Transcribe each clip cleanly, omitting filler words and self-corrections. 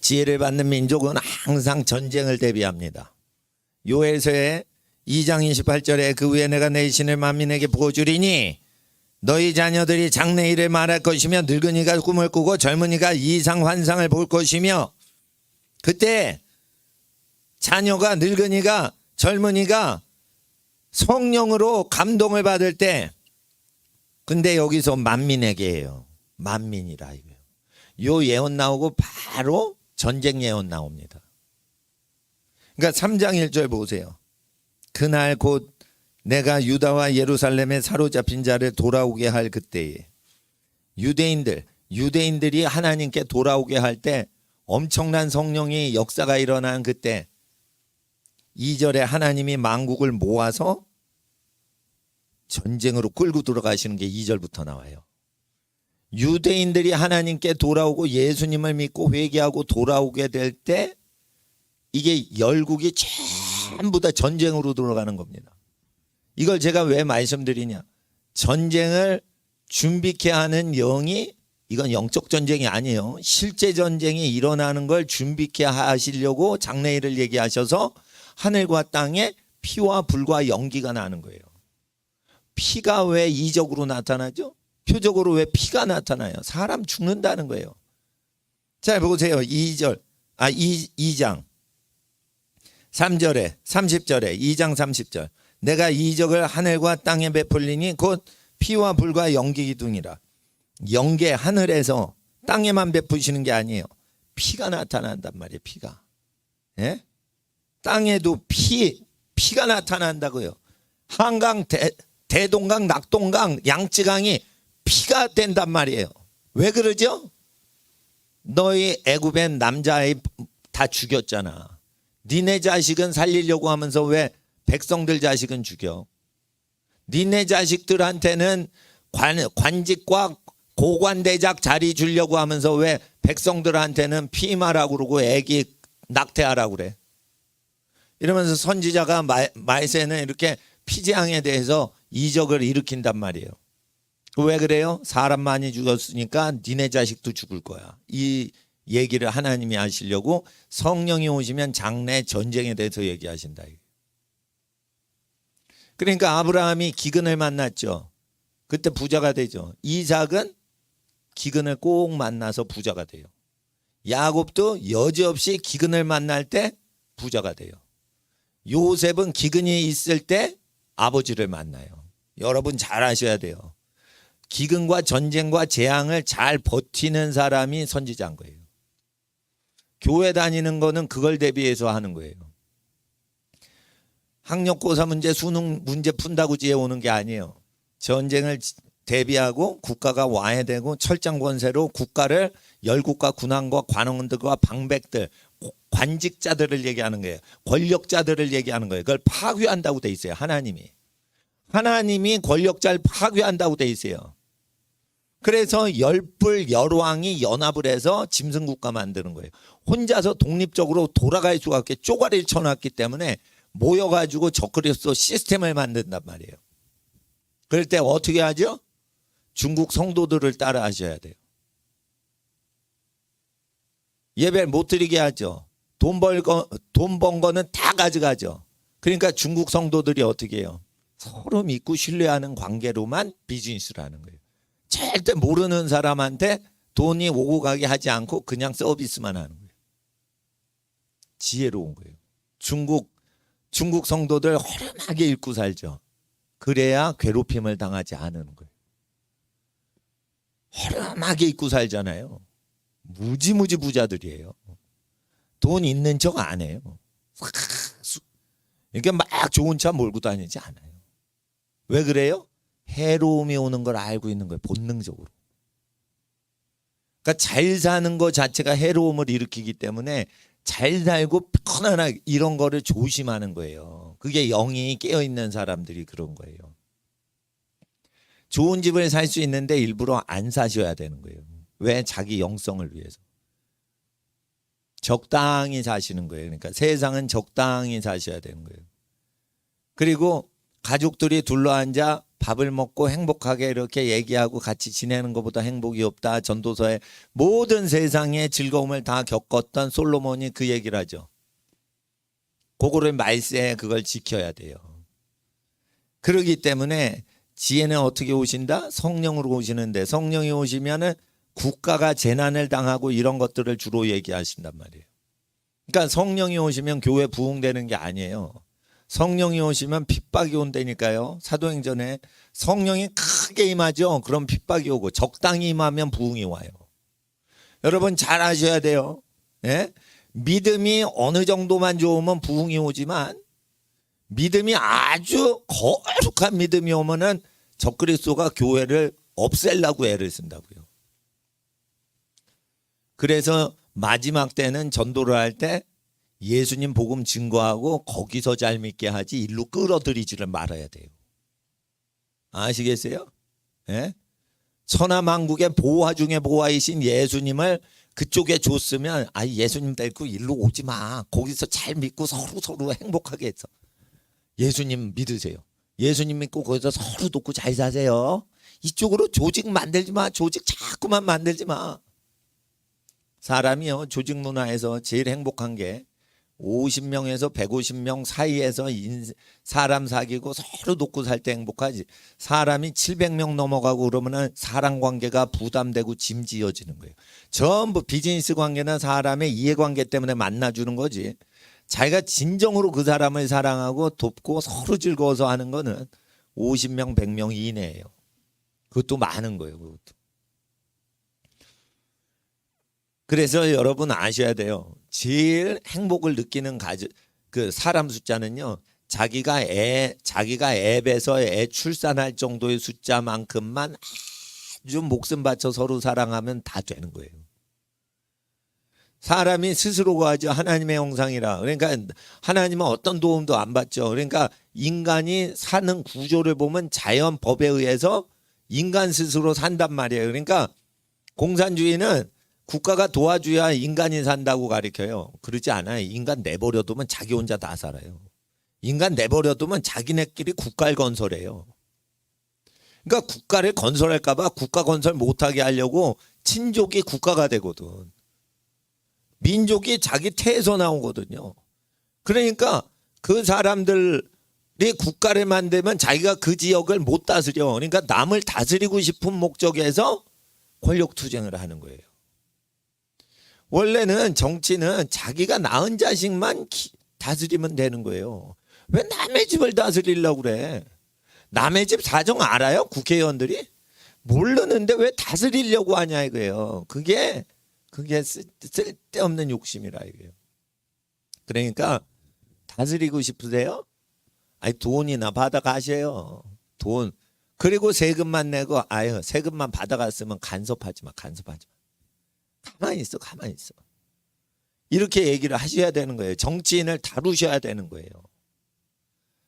지혜를 받는 민족은 항상 전쟁을 대비합니다. 요에서의 2장 28절에 그 후에 내가 내 신을 만민에게 보여주리니 너희 자녀들이 장래일을 말할 것이며 늙은이가 꿈을 꾸고 젊은이가 이상 환상을 볼 것이며 그때 자녀가 늙은이가 젊은이가 성령으로 감동을 받을 때 근데 여기서 만민에게예요. 만민이라 이거예요. 요 예언 나오고 바로 전쟁 예언 나옵니다. 그러니까 3장 1절 보세요. 그날 곧 내가 유다와 예루살렘에 사로잡힌 자를 돌아오게 할 그때에 유대인들이 하나님께 돌아오게 할 때 엄청난 성령의 역사가 일어난 그때 2절에 하나님이 만국을 모아서 전쟁으로 끌고 들어가시는 게 2절부터 나와요. 유대인들이 하나님께 돌아오고 예수님을 믿고 회개하고 돌아오게 될 때 이게 열국이 전부 다 전쟁으로 들어가는 겁니다. 이걸 제가 왜 말씀드리냐. 전쟁을 준비케 하는 영이 이건 영적 전쟁이 아니에요. 실제 전쟁이 일어나는 걸 준비케 하시려고 장래일을 얘기하셔서 하늘과 땅에 피와 불과 연기가 나는 거예요. 피가 왜 이적으로 나타나죠? 표적으로 왜 피가 나타나요? 사람 죽는다는 거예요. 자 보세요. 2장 3절에 30절에 2장 30절 내가 이적을 하늘과 땅에 베풀리니 곧 피와 불과 연기 기둥이라. 연계 하늘에서 땅에만 베푸시는 게 아니에요. 피가 나타난단 말이에요. 피가. 예? 땅에도 피가 나타난다고요. 한강, 대동강, 낙동강, 양쯔강이 피가 된단 말이에요. 왜 그러죠? 너희 애굽의 남자아이 다 죽였잖아. 니네 자식은 살리려고 하면서 왜 백성들 자식은 죽여? 니네 자식들한테는 관직과 고관대작 자리 주려고 하면서 왜 백성들한테는 피임하라고 그러고 애기 낙태하라고 그래? 이러면서 선지자가 말세는 이렇게 피재앙에 대해서 이적을 일으킨단 말이에요. 왜 그래요? 사람 많이 죽었으니까 니네 자식도 죽을 거야. 이 얘기를 하나님이 하시려고 성령이 오시면 장래 전쟁에 대해서 얘기하신다. 그러니까 아브라함이 기근을 만났죠. 그때 부자가 되죠. 이삭은 기근을 꼭 만나서 부자가 돼요. 야곱도 여지없이 기근을 만날 때 부자가 돼요. 요셉은 기근이 있을 때 아버지를 만나요. 여러분 잘 아셔야 돼요. 기근과 전쟁과 재앙을 잘 버티는 사람이 선지자인 거예요. 교회 다니는 거는 그걸 대비해서 하는 거예요. 학력고사 문제, 수능 문제 푼다고 지혜 오는 게 아니에요. 전쟁을 대비하고 국가가 와해되고 철장 권세로 국가를 열국과 군왕과 관원들과 방백들, 관직자들을 얘기하는 거예요. 권력자들을 얘기하는 거예요. 그걸 파괴한다고 돼 있어요. 하나님이 권력자를 파괴한다고 돼 있어요. 그래서 열불 열왕이 연합을 해서 짐승국가 만드는 거예요. 혼자서 독립적으로 돌아갈 수가 없게 쪼가리를 쳐놨기 때문에 모여가지고 적그리스도 시스템을 만든단 말이에요. 그럴 때 어떻게 하죠? 중국 성도들을 따라 하셔야 돼요. 예배를 못 드리게 하죠. 돈 번 거는 다 가져가죠. 그러니까 중국 성도들이 어떻게 해요? 서로 믿고 신뢰하는 관계로만 비즈니스를 하는 거예요. 절대 모르는 사람한테 돈이 오고 가게 하지 않고 그냥 서비스만 하는 거예요. 지혜로운 거예요. 중국 성도들 허름하게 읽고 살죠. 그래야 괴롭힘을 당하지 않는 거예요. 허름하게 입고 살잖아요. 무지무지 부자들이에요. 돈 있는 척 안 해요. 이렇게 막 좋은 차 몰고 다니지 않아요. 왜 그래요? 해로움이 오는 걸 알고 있는 거예요. 본능적으로. 그러니까 잘 사는 것 자체가 해로움을 일으키기 때문에 잘 살고 편안하게 이런 거를 조심하는 거예요. 그게 영이 깨어있는 사람들이 그런 거예요. 좋은 집을 살 수 있는데 일부러 안 사셔야 되는 거예요. 왜? 자기 영성을 위해서. 적당히 사시는 거예요. 그러니까 세상은 적당히 사셔야 되는 거예요. 그리고 가족들이 둘러앉아 밥을 먹고 행복하게 이렇게 얘기하고 같이 지내는 것보다 행복이 없다. 전도서의 모든 세상의 즐거움을 다 겪었던 솔로몬이 그 얘기를 하죠. 그거를 말세에 그걸 지켜야 돼요. 그러기 때문에 지혜는 어떻게 오신다? 성령으로 오시는데, 성령이 오시면은 국가가 재난을 당하고 이런 것들을 주로 얘기하신단 말이에요. 그러니까 성령이 오시면 교회 부흥되는 게 아니에요. 성령이 오시면 핍박이 온다니까요. 사도행전에 성령이 크게 임하죠. 그럼 핍박이 오고, 적당히 임하면 부흥이 와요. 여러분 잘 아셔야 돼요. 예? 믿음이 어느 정도만 좋으면 부흥이 오지만, 믿음이 아주 거룩한 믿음이 오면은 적그리스도가 교회를 없애려고 애를 쓴다고요. 그래서 마지막 때는 전도를 할 때 예수님 복음 증거하고 거기서 잘 믿게 하지 일로 끌어들이지를 말아야 돼요. 아시겠어요? 예? 천하만국의 보화 중에 보화이신 예수님을 그쪽에 줬으면 예수님 데리고 일로 오지 마. 거기서 잘 믿고 서로 행복하게 했어. 예수님 믿으세요. 예수님 믿고 거기서 서로 돕고 잘 사세요. 이쪽으로 조직 만들지 마. 조직 자꾸만 만들지 마. 사람이요, 조직 문화에서 제일 행복한 게 50명에서 150명 사이에서 사람 사귀고 서로 돕고 살 때 행복하지. 사람이 700명 넘어가고 그러면은 사람 관계가 부담되고 짐지어지는 거예요. 전부 비즈니스 관계나 사람의 이해관계 때문에 만나주는 거지. 자기가 진정으로 그 사람을 사랑하고 돕고 서로 즐거워서 하는 거는 50명, 100명 이내예요. 그것도 많은 거예요. 그것도. 그래서 여러분 아셔야 돼요. 제일 행복을 느끼는 그 사람 숫자는요, 자기가 앱에서 애 출산할 정도의 숫자만큼만 아주 목숨 바쳐 서로 사랑하면 다 되는 거예요. 사람이 스스로가 하죠. 하나님의 형상이라. 그러니까 하나님은 어떤 도움도 안 받죠. 그러니까 인간이 사는 구조를 보면 자연 법에 의해서 인간 스스로 산단 말이에요. 그러니까 공산주의는 국가가 도와줘야 인간이 산다고 가르쳐요. 그러지 않아요. 인간 내버려두면 자기 혼자 다 살아요. 인간 내버려두면 자기네끼리 국가를 건설해요. 그러니까 국가를 건설할까 봐 국가 건설 못하게 하려고 친족이 국가가 되거든. 민족이 자기 태에서 나오거든요. 그러니까 그 사람들이 국가를 만들면 자기가 그 지역을 못 다스려. 그러니까 남을 다스리고 싶은 목적에서 권력 투쟁을 하는 거예요. 원래는 정치는 자기가 낳은 자식만 다스리면 되는 거예요. 왜 남의 집을 다스리려고 그래? 남의 집 사정 알아요? 국회의원들이? 모르는데 왜 다스리려고 하냐 이거예요. 그게 쓸데없는 욕심이라 이거예요. 그러니까 다스리고 싶으세요? 돈이나 받아가셔요. 돈. 그리고 세금만 내고 세금만 받아갔으면 간섭하지 마. 가만히 있어. 이렇게 얘기를 하셔야 되는 거예요. 정치인을 다루셔야 되는 거예요.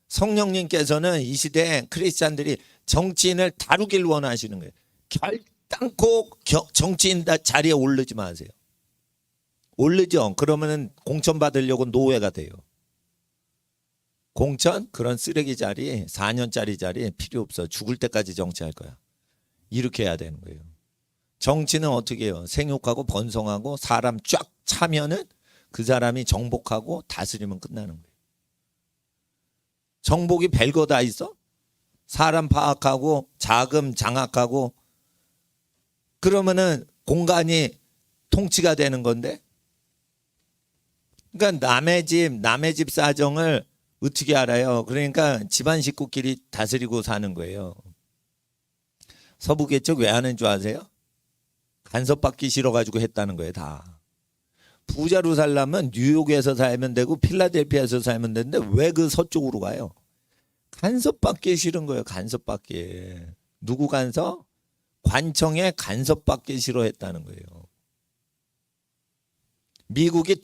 성령님께서는 이 시대에 크리스찬들이 정치인을 다루길 원하시는 거예요. 결단코 정치인 자리에 오르지 마세요. 오르죠. 그러면은 공천 받으려고 노예가 돼요. 공천? 그런 쓰레기 자리, 4년짜리 자리 필요 없어. 죽을 때까지 정치할 거야. 이렇게 해야 되는 거예요. 정치는 어떻게 해요? 생육하고 번성하고 사람 쫙 차면은 그 사람이 정복하고 다스리면 끝나는 거예요. 정복이 별거 다 있어? 사람 파악하고 자금 장악하고 그러면은 공간이 통치가 되는 건데. 그러니까 남의 집 사정을 어떻게 알아요? 그러니까 집안 식구끼리 다스리고 사는 거예요. 서부개척 왜 하는 줄 아세요? 간섭받기 싫어가지고 했다는 거예요. 다. 부자로 살려면 뉴욕에서 살면 되고 필라델피아에서 살면 되는데 왜 그 서쪽으로 가요? 간섭받기 싫은 거예요. 간섭받기. 누구 간섭? 관청에 간섭받기 싫어했다는 거예요. 미국이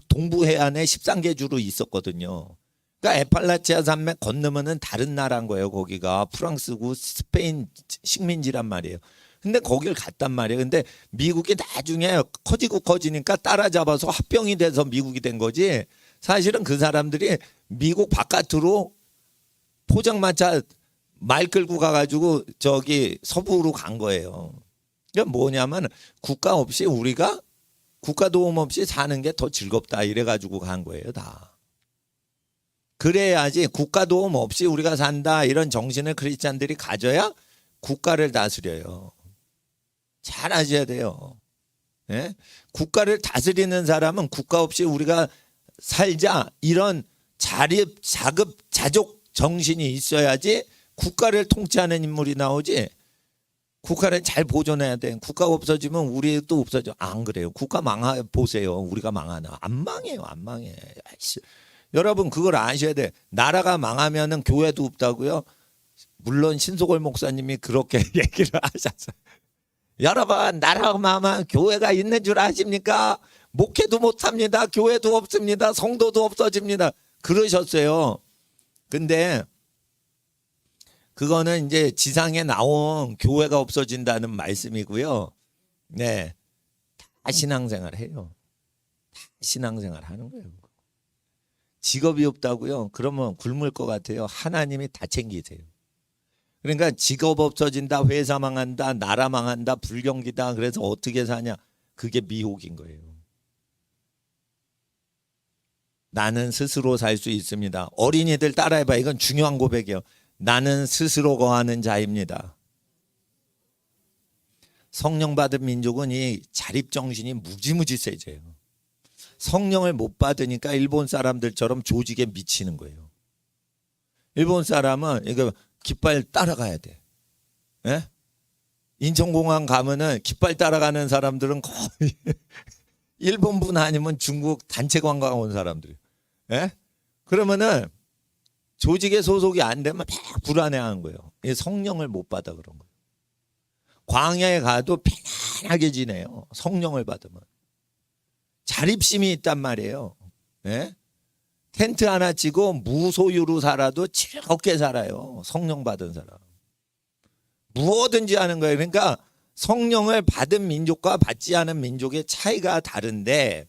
동부 해안에 13개 주로 있었거든요. 그러니까 에팔라치아 산맥 건너면은 다른 나라인 거예요. 거기가 프랑스고 스페인 식민지란 말이에요. 근데 거길 갔단 말이에요. 근데 미국이 나중에 커지니까 따라잡아서 합병이 돼서 미국이 된 거지. 사실은 그 사람들이 미국 바깥으로 포장마차 말 끌고 가가지고 저기 서부로 간 거예요. 그러니까 뭐냐면 국가 없이 우리가 국가 도움 없이 사는 게 더 즐겁다 이래가지고 간 거예요 다. 그래야지 국가 도움 없이 우리가 산다 이런 정신을 크리스찬들이 가져야 국가를 다스려요. 잘 아셔야 돼요. 예? 국가를 다스리는 사람은 국가 없이 우리가 살자 이런 자립, 자급, 자족 정신이 있어야지 국가를 통치하는 인물이 나오지. 국가를 잘 보존해야 돼. 국가가 없어지면 우리도 없어져. 안 그래요. 국가 망하 보세요. 우리가 망하나. 안 망해요. 안 망해. 아이씨. 여러분 그걸 아셔야 돼. 나라가 망하면은 교회도 없다고요. 물론 신소골 목사님이 그렇게 얘기를 하셨어요. 여러분 나라가 망하면 교회가 있는 줄 아십니까? 목회도 못합니다. 교회도 없습니다. 성도도 없어집니다. 그러셨어요. 근데 그거는 이제 지상에 나온 교회가 없어진다는 말씀이고요. 네, 다 신앙생활 해요. 다 신앙생활 하는 거예요. 직업이 없다고요? 그러면 굶을 것 같아요. 하나님이 다 챙기세요. 그러니까 직업 없어진다, 회사 망한다, 나라 망한다, 불경기다. 그래서 어떻게 사냐? 그게 미혹인 거예요. 나는 스스로 살 수 있습니다. 어린이들 따라해봐. 이건 중요한 고백이에요. 나는 스스로 거하는 자입니다. 성령 받은 민족은 이 자립정신이 무지무지 세져요. 성령을 못 받으니까 일본 사람들처럼 조직에 미치는 거예요. 일본 사람은 이거 깃발 따라가야 돼. 예? 인천공항 가면은 깃발 따라가는 사람들은 거의 일본 분 아니면 중국 단체 관광 온 사람들. 예? 그러면은 조직에 소속이 안 되면 막 불안해하는 거예요. 성령을 못 받아 그런 거예요. 광야에 가도 편안하게 지내요. 성령을 받으면. 자립심이 있단 말이에요. 예? 텐트 하나 치고 무소유로 살아도 즐겁게 살아요. 성령 받은 사람. 무엇든지 하는 거예요. 그러니까 성령을 받은 민족과 받지 않은 민족의 차이가 다른데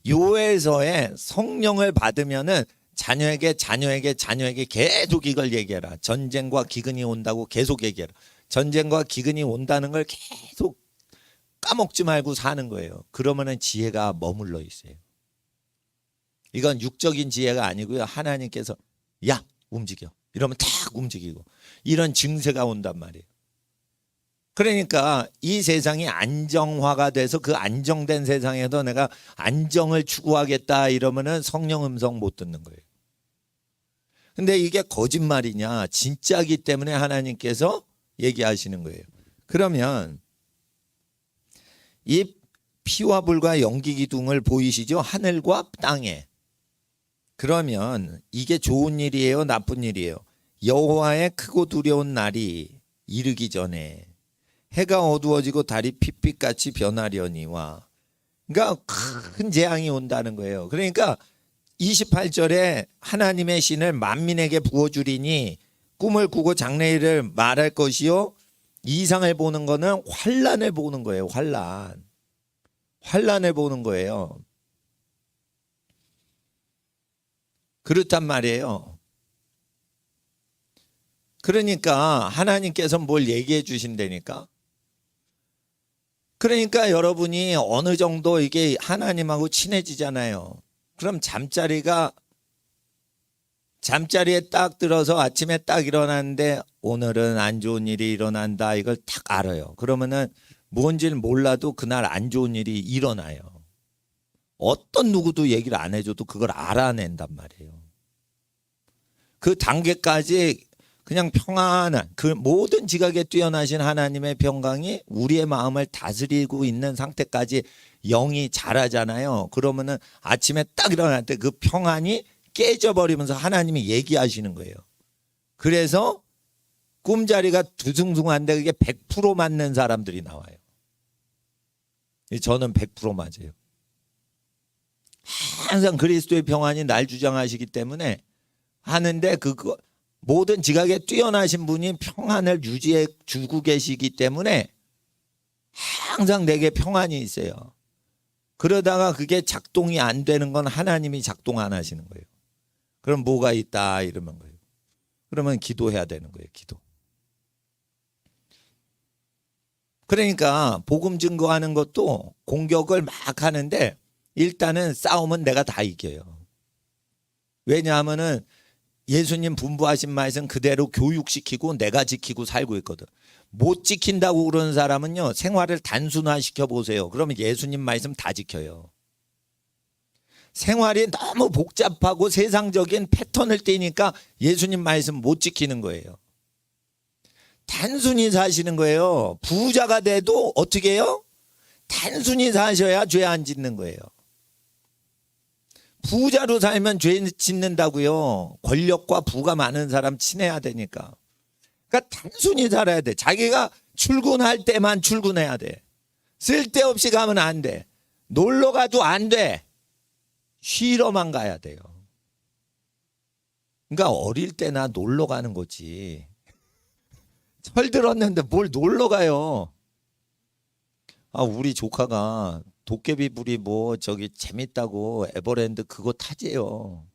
요에서의 성령을 받으면은 자녀에게 계속 이걸 얘기해라. 전쟁과 기근이 온다고 계속 얘기해라. 전쟁과 기근이 온다는 걸 계속 까먹지 말고 사는 거예요. 그러면은 지혜가 머물러 있어요. 이건 육적인 지혜가 아니고요. 하나님께서 야 움직여 이러면 탁 움직이고 이런 증세가 온단 말이에요. 그러니까 이 세상이 안정화가 돼서 그 안정된 세상에서 내가 안정을 추구하겠다 이러면은 성령 음성 못 듣는 거예요. 근데 이게 거짓말이냐 진짜기 때문에 하나님께서 얘기하시는 거예요. 그러면 이 피와 불과 연기 기둥을 보이시죠? 하늘과 땅에. 그러면 이게 좋은 일이에요? 나쁜 일이에요? 여호와의 크고 두려운 날이 이르기 전에 해가 어두워지고 달이 핏빛같이 변하려니와. 그러니까 큰 재앙이 온다는 거예요. 그러니까 28절에 하나님의 신을 만민에게 부어주리니 꿈을 꾸고 장래일을 말할 것이요. 이상을 보는 거는 환란을 보는 거예요. 환란을 보는 거예요. 그렇단 말이에요. 그러니까 하나님께서 뭘 얘기해 주신다니까. 그러니까 여러분이 어느 정도 이게 하나님하고 친해지잖아요. 그럼 잠자리에 딱 들어서 아침에 딱 일어났는데 오늘은 안 좋은 일이 일어난다 이걸 딱 알아요. 그러면은 뭔지를 몰라도 그날 안 좋은 일이 일어나요. 어떤 누구도 얘기를 안 해줘도 그걸 알아낸단 말이에요. 그 단계까지 그냥 평안한 그 모든 지각에 뛰어나신 하나님의 평강이 우리의 마음을 다스리고 있는 상태까지 영이 자라잖아요. 그러면은 아침에 딱 일어날 때 그 평안이 깨져버리면서 하나님이 얘기하시는 거예요. 그래서 꿈자리가 두숭숭한데 그게 100% 맞는 사람들이 나와요. 저는 100% 맞아요. 항상 그리스도의 평안이 날 주장하시기 때문에 하는데 그거 모든 지각에 뛰어나신 분이 평안을 유지해 주고 계시기 때문에 항상 내게 평안이 있어요. 그러다가 그게 작동이 안 되는 건 하나님이 작동 안 하시는 거예요. 그럼 뭐가 있다 이러는 거예요. 그러면 기도해야 되는 거예요. 기도. 그러니까 복음 증거하는 것도 공격을 막 하는데 일단은 싸움은 내가 다 이겨요. 왜냐하면은 예수님 분부하신 말씀 그대로 교육시키고 내가 지키고 살고 있거든. 못 지킨다고 그러는 사람은요, 생활을 단순화시켜 보세요. 그러면 예수님 말씀 다 지켜요. 생활이 너무 복잡하고 세상적인 패턴을 띠니까 예수님 말씀 못 지키는 거예요. 단순히 사시는 거예요. 부자가 돼도 어떻게 해요? 단순히 사셔야 죄 안 짓는 거예요. 부자로 살면 죄 짓는다고요. 권력과 부가 많은 사람 친해야 되니까. 그러니까 단순히 살아야 돼. 자기가 출근할 때만 출근해야 돼. 쓸데없이 가면 안 돼. 놀러 가도 안 돼. 쉬러만 가야 돼요. 그러니까 어릴 때나 놀러 가는 거지. 철 들었는데 뭘 놀러 가요. 아, 우리 조카가 도깨비불이 뭐 저기 재밌다고 에버랜드 그거 타재요.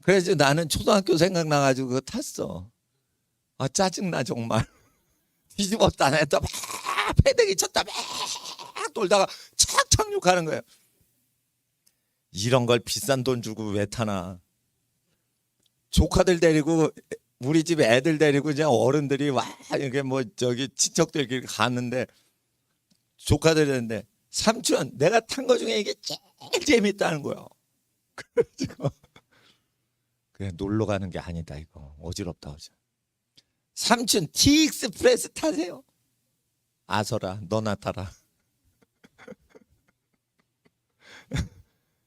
그래서 나는 초등학교 생각나가지고 그거 탔어. 아, 짜증나 정말. 뒤집었다 냈다 막 패대기 쳤다 막 돌다가 착 착륙하는 거예요. 이런 걸 비싼 돈 주고 왜 타나. 조카들 데리고 우리 집 애들 데리고 이제 어른들이 와 이게 뭐 저기 친척들끼리 갔는데 조카들이 했는데 삼촌 내가 탄 거 중에 이게 제일 재밌다는 거예요. 그래가지고 그냥 놀러 가는 게 아니다 이거 어지럽다 어제. 삼촌 티익스프레스 타세요. 아서라 너나 타라.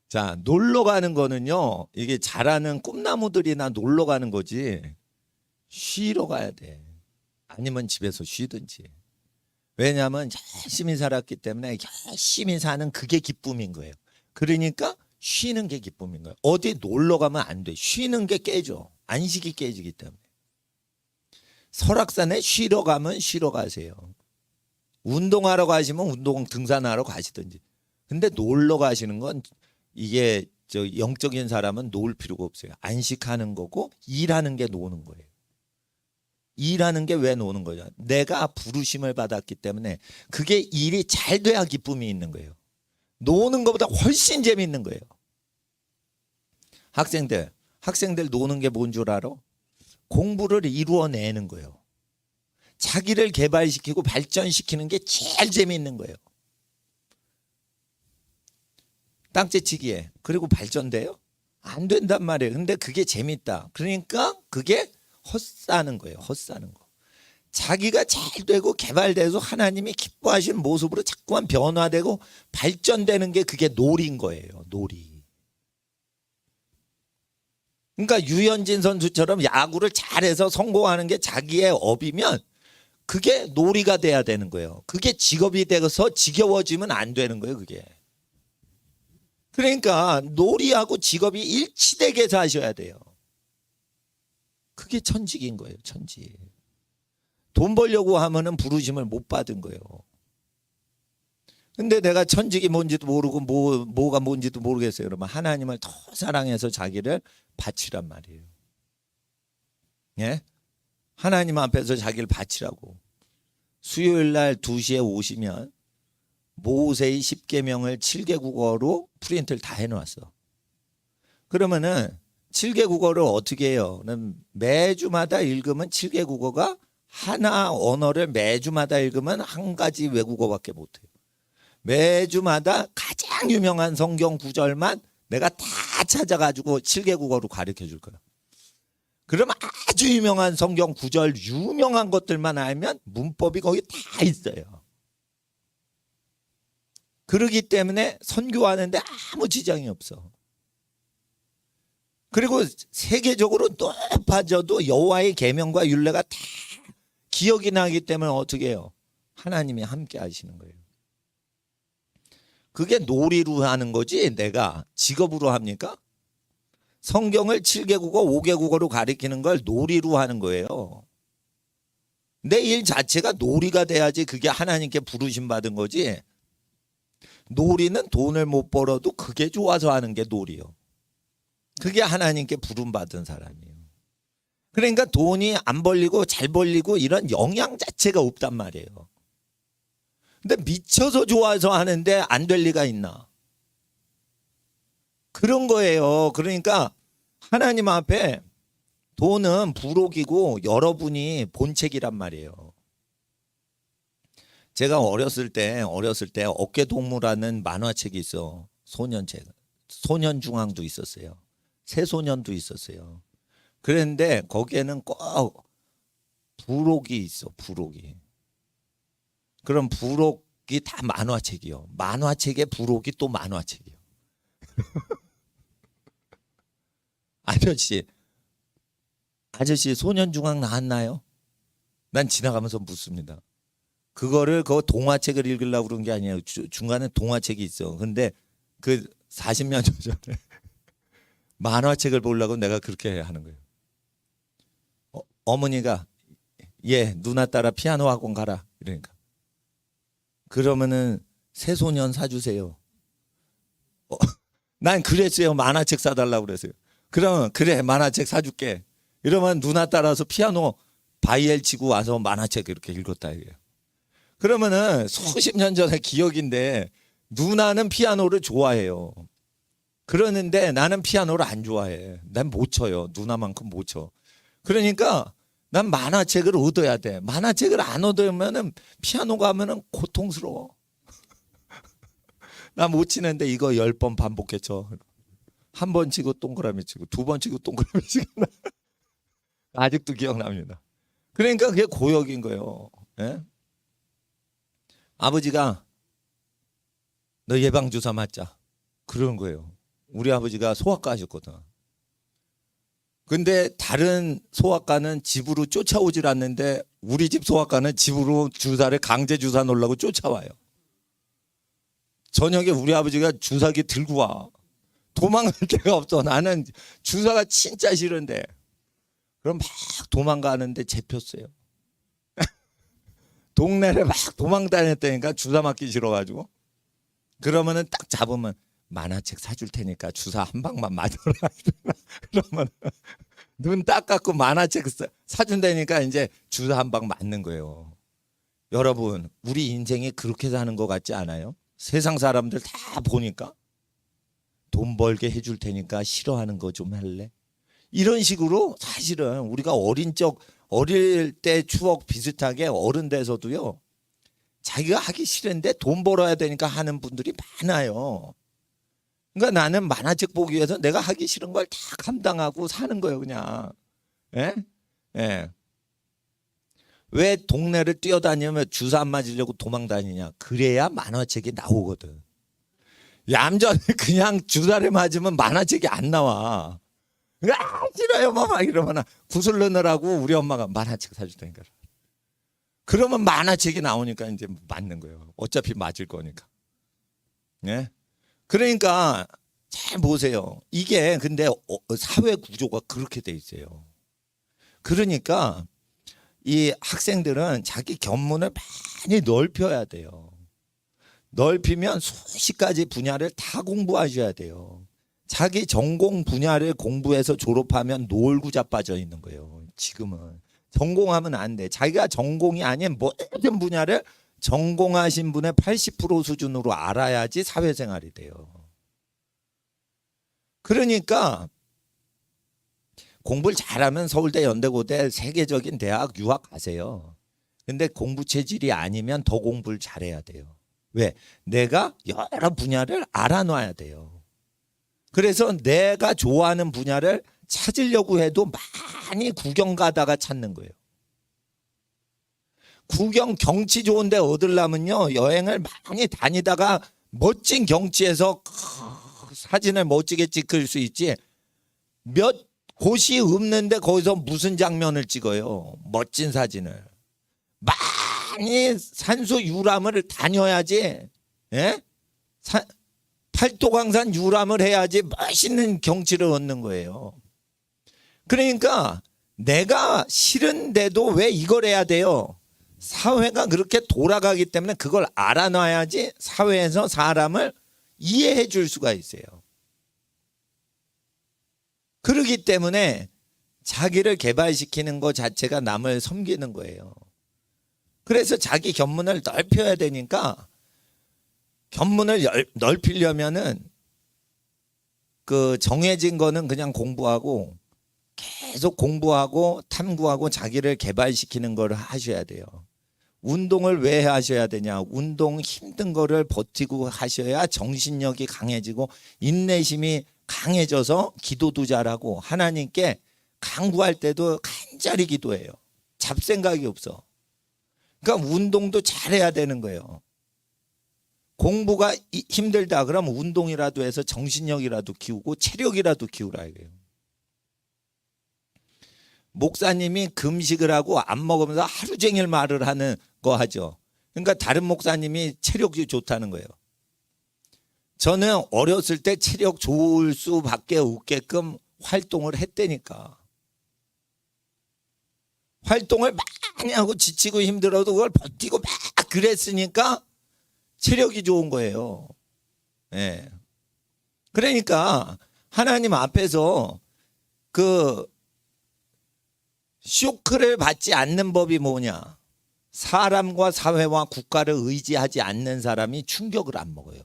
자, 놀러 가는 거는요, 이게 자라는 꿈나무들이나 놀러 가는 거지, 쉬러 가야 돼. 아니면 집에서 쉬든지. 왜냐하면 열심히 살았기 때문에 열심히 사는 그게 기쁨인 거예요. 그러니까 쉬는 게 기쁨인 거예요. 어디 놀러 가면 안 돼. 쉬는 게 깨져. 안식이 깨지기 때문에. 설악산에 쉬러 가면 쉬러 가세요. 운동하러 가시면 운동 등산하러 가시든지. 근데 놀러 가시는 건 이게 저 영적인 사람은 놓을 필요가 없어요. 안식하는 거고 일하는 게 노는 거예요. 일하는 게 왜 노는 거죠? 내가 부르심을 받았기 때문에 그게 일이 잘 돼야 기쁨이 있는 거예요. 노는 것보다 훨씬 재미있는 거예요. 학생들 노는 게 뭔 줄 알아? 공부를 이루어내는 거예요. 자기를 개발시키고 발전시키는 게 제일 재미있는 거예요. 땅째치기에 그리고 발전돼요? 안 된단 말이에요. 근데 그게 재밌다. 그러니까 그게 헛사는 거예요. 헛사는 거. 자기가 잘 되고 개발돼서 하나님이 기뻐하시는 모습으로 자꾸만 변화되고 발전되는 게 그게 놀인 거예요. 놀이. 그러니까 유현진 선수처럼 야구를 잘해서 성공하는 게 자기의 업이면 그게 놀이가 돼야 되는 거예요. 그게 직업이 돼서 지겨워지면 안 되는 거예요. 그게. 그러니까 놀이하고 직업이 일치되게 사셔야 돼요. 그게 천직인 거예요. 천직. 돈 벌려고 하면은 부르심을 못 받은 거예요. 근데 내가 천직이 뭔지도 모르고 뭐가 뭔지도 모르겠어요. 그러면 하나님을 더 사랑해서 자기를 바치란 말이에요. 예? 하나님 앞에서 자기를 바치라고. 수요일 날 2시에 오시면 모세의 10계명을 7개 국어로 프린트를 다 해놓았어. 그러면은 7개 국어를 어떻게 해요? 매주마다 읽으면 7개 국어가 하나 언어를 매주마다 읽으면 한 가지 외국어밖에 못해요. 매주마다 가장 유명한 성경 구절만 내가 다 찾아가지고 7개 국어로 가르쳐 줄 거예요. 그러면 아주 유명한 성경 구절 유명한 것들만 알면 문법이 거기 다 있어요. 그러기 때문에 선교하는데 아무 지장이 없어. 그리고 세계적으로 높아져도 여호와의 계명과 율례가 다 기억이 나기 때문에 어떻게 해요? 하나님이 함께 하시는 거예요. 그게 놀이로 하는 거지 내가 직업으로 합니까? 성경을 7개 국어, 5개 국어로 가리키는 걸 놀이로 하는 거예요. 내 일 자체가 놀이가 돼야지 그게 하나님께 부르심 받은 거지. 놀이는 돈을 못 벌어도 그게 좋아서 하는 게 놀이요. 그게 하나님께 부름 받은 사람이에요. 그러니까 돈이 안 벌리고 잘 벌리고 이런 영향 자체가 없단 말이에요. 근데 미쳐서 좋아서 하는데 안 될 리가 있나? 그런 거예요. 그러니까 하나님 앞에 돈은 부록이고 여러분이 본책이란 말이에요. 제가 어렸을 때 어깨동무라는 만화책이 있어. 소년책. 소년중앙도 있었어요. 새소년도 있었어요. 그런데 거기에는 꼭 부록이 있어. 부록이. 그럼 부록이 다 만화책이요. 만화책에 부록이 또 만화책이요. 아저씨 소년중앙 나왔나요? 난 지나가면서 묻습니다. 그거를 그 동화책을 읽으려고 그런 게 아니에요. 중간에 동화책이 있어. 근데 그 40년 전에 만화책을 보려고 내가 그렇게 하는 거예요. 어머니가 누나 따라 피아노 학원 가라. 이러니까. 그러면은 새소년 사주세요. 난 그랬어요. 만화책 사달라고 그랬어요. 그러면 그래 만화책 사줄게. 이러면 누나 따라서 피아노 바이엘 치고 와서 만화책 이렇게 읽었다 이게요. 그러면은 수십 년 전의 기억인데 누나는 피아노를 좋아해요. 그러는데 나는 피아노를 안 좋아해. 난 못 쳐요. 누나만큼 못 쳐. 그러니까 난 만화책을 얻어야 돼. 만화책을 안 얻으면은 피아노 가면은 고통스러워. 나 못 치는데 이거 10번 반복해 쳐. 한 번 치고 동그라미 치고 2번 치고 동그라미 치고 아직도 기억납니다. 그러니까 그게 고역인 거예요. 예? 아버지가 너 예방주사 맞자. 그런 거예요. 우리 아버지가 소아과 하셨거든. 근데 다른 소아과는 집으로 쫓아오질 않는데 우리 집 소아과는 집으로 주사를 강제 주사 놓으려고 쫓아와요. 저녁에 우리 아버지가 주사기 들고 와. 도망갈 데가 없어. 나는 주사가 진짜 싫은데. 그럼 막 도망가는데 잡혔어요. 동네를 막 도망 다녔다니까 주사 맞기 싫어가지고. 그러면은 딱 잡으면 만화책 사줄 테니까 주사 한 방만 맞아라. 그러면 눈 딱 감고 만화책 사준다니까 이제 주사 한 방 맞는 거예요. 여러분 우리 인생이 그렇게 사는 것 같지 않아요? 세상 사람들 다 보니까 돈 벌게 해줄 테니까 싫어하는 거 좀 할래? 이런 식으로 사실은 우리가 어릴 때 추억 비슷하게 어른 돼서도요. 자기가 하기 싫은데 돈 벌어야 되니까 하는 분들이 많아요. 그러니까 나는 만화책 보기 위해서 내가 하기 싫은 걸 다 감당하고 사는 거예요, 그냥. 예? 예. 왜 동네를 뛰어다니면 주사 안 맞으려고 도망 다니냐? 그래야 만화책이 나오거든. 얌전히 그냥 주사를 맞으면 만화책이 안 나와. 싫어요, 막 이러면 구슬 넣느라고 우리 엄마가 만화책 사줄 테니까. 그러면 만화책이 나오니까 이제 맞는 거예요. 어차피 맞을 거니까. 예? 그러니까 잘 보세요. 이게 근데 사회 구조가 그렇게 돼 있어요. 그러니까 이 학생들은 자기 견문을 많이 넓혀야 돼요. 넓히면 수십 가지 분야를 다 공부하셔야 돼요. 자기 전공 분야를 공부해서 졸업하면 놀고 자빠져 있는 거예요. 지금은. 전공하면 안 돼. 자기가 전공이 아닌 모든 분야를 전공하신 분의 80% 수준으로 알아야지 사회생활이 돼요. 그러니까 공부를 잘하면 서울대, 연대고대, 세계적인 대학 유학 가세요. 근데 공부 체질이 아니면 더 공부를 잘해야 돼요. 왜? 내가 여러 분야를 알아놔야 돼요. 그래서 내가 좋아하는 분야를 찾으려고 해도 많이 구경 가다가 찾는 거예요. 구경 경치 좋은데 얻으려면요 여행을 많이 다니다가 멋진 경치에서 사진을 멋지게 찍을 수 있지 몇 곳이 없는데 거기서 무슨 장면을 찍어요. 멋진 사진을. 많이 산소 유람을 다녀야지. 예? 팔도강산 유람을 해야지 멋있는 경치를 얻는 거예요. 그러니까 내가 싫은데도 왜 이걸 해야 돼요? 사회가 그렇게 돌아가기 때문에 그걸 알아놔야지 사회에서 사람을 이해해 줄 수가 있어요. 그렇기 때문에 자기를 개발시키는 것 자체가 남을 섬기는 거예요. 그래서 자기 견문을 넓혀야 되니까 견문을 넓히려면은 그 정해진 거는 그냥 공부하고 계속 공부하고 탐구하고 자기를 개발시키는 걸 하셔야 돼요. 운동을 왜 하셔야 되냐? 운동 힘든 거를 버티고 하셔야 정신력이 강해지고 인내심이 강해져서 기도도 잘하고 하나님께 간구할 때도 간절히 기도해요. 잡생각이 없어. 그러니까 운동도 잘해야 되는 거예요. 공부가 힘들다 그러면 운동이라도 해서 정신력이라도 키우고 체력이라도 키우라 이거예요. 목사님이 금식을 하고 안 먹으면서 하루 종일 말을 하는 거 하죠. 그러니까 다른 목사님이 체력이 좋다는 거예요. 저는 어렸을 때 체력 좋을 수밖에 없게끔 활동을 했다니까. 활동을 많이 하고 지치고 힘들어도 그걸 버티고 막 그랬으니까 체력이 좋은 거예요. 예. 그러니까 하나님 앞에서 그 쇼크를 받지 않는 법이 뭐냐? 사람과 사회와 국가를 의지하지 않는 사람이 충격을 안 먹어요.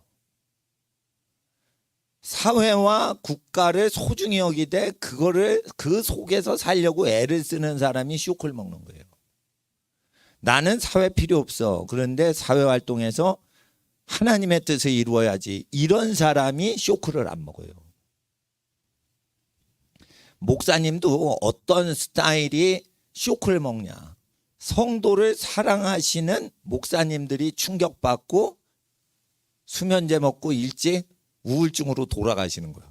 사회와 국가를 소중히 여기되 그거를 그 속에서 살려고 애를 쓰는 사람이 쇼크를 먹는 거예요. 나는 사회 필요 없어. 그런데 사회 활동에서 하나님의 뜻을 이루어야지. 이런 사람이 쇼크를 안 먹어요. 목사님도 어떤 스타일이 쇼크를 먹냐? 성도를 사랑하시는 목사님들이 충격받고 수면제 먹고 일찍 우울증으로 돌아가시는 거예요.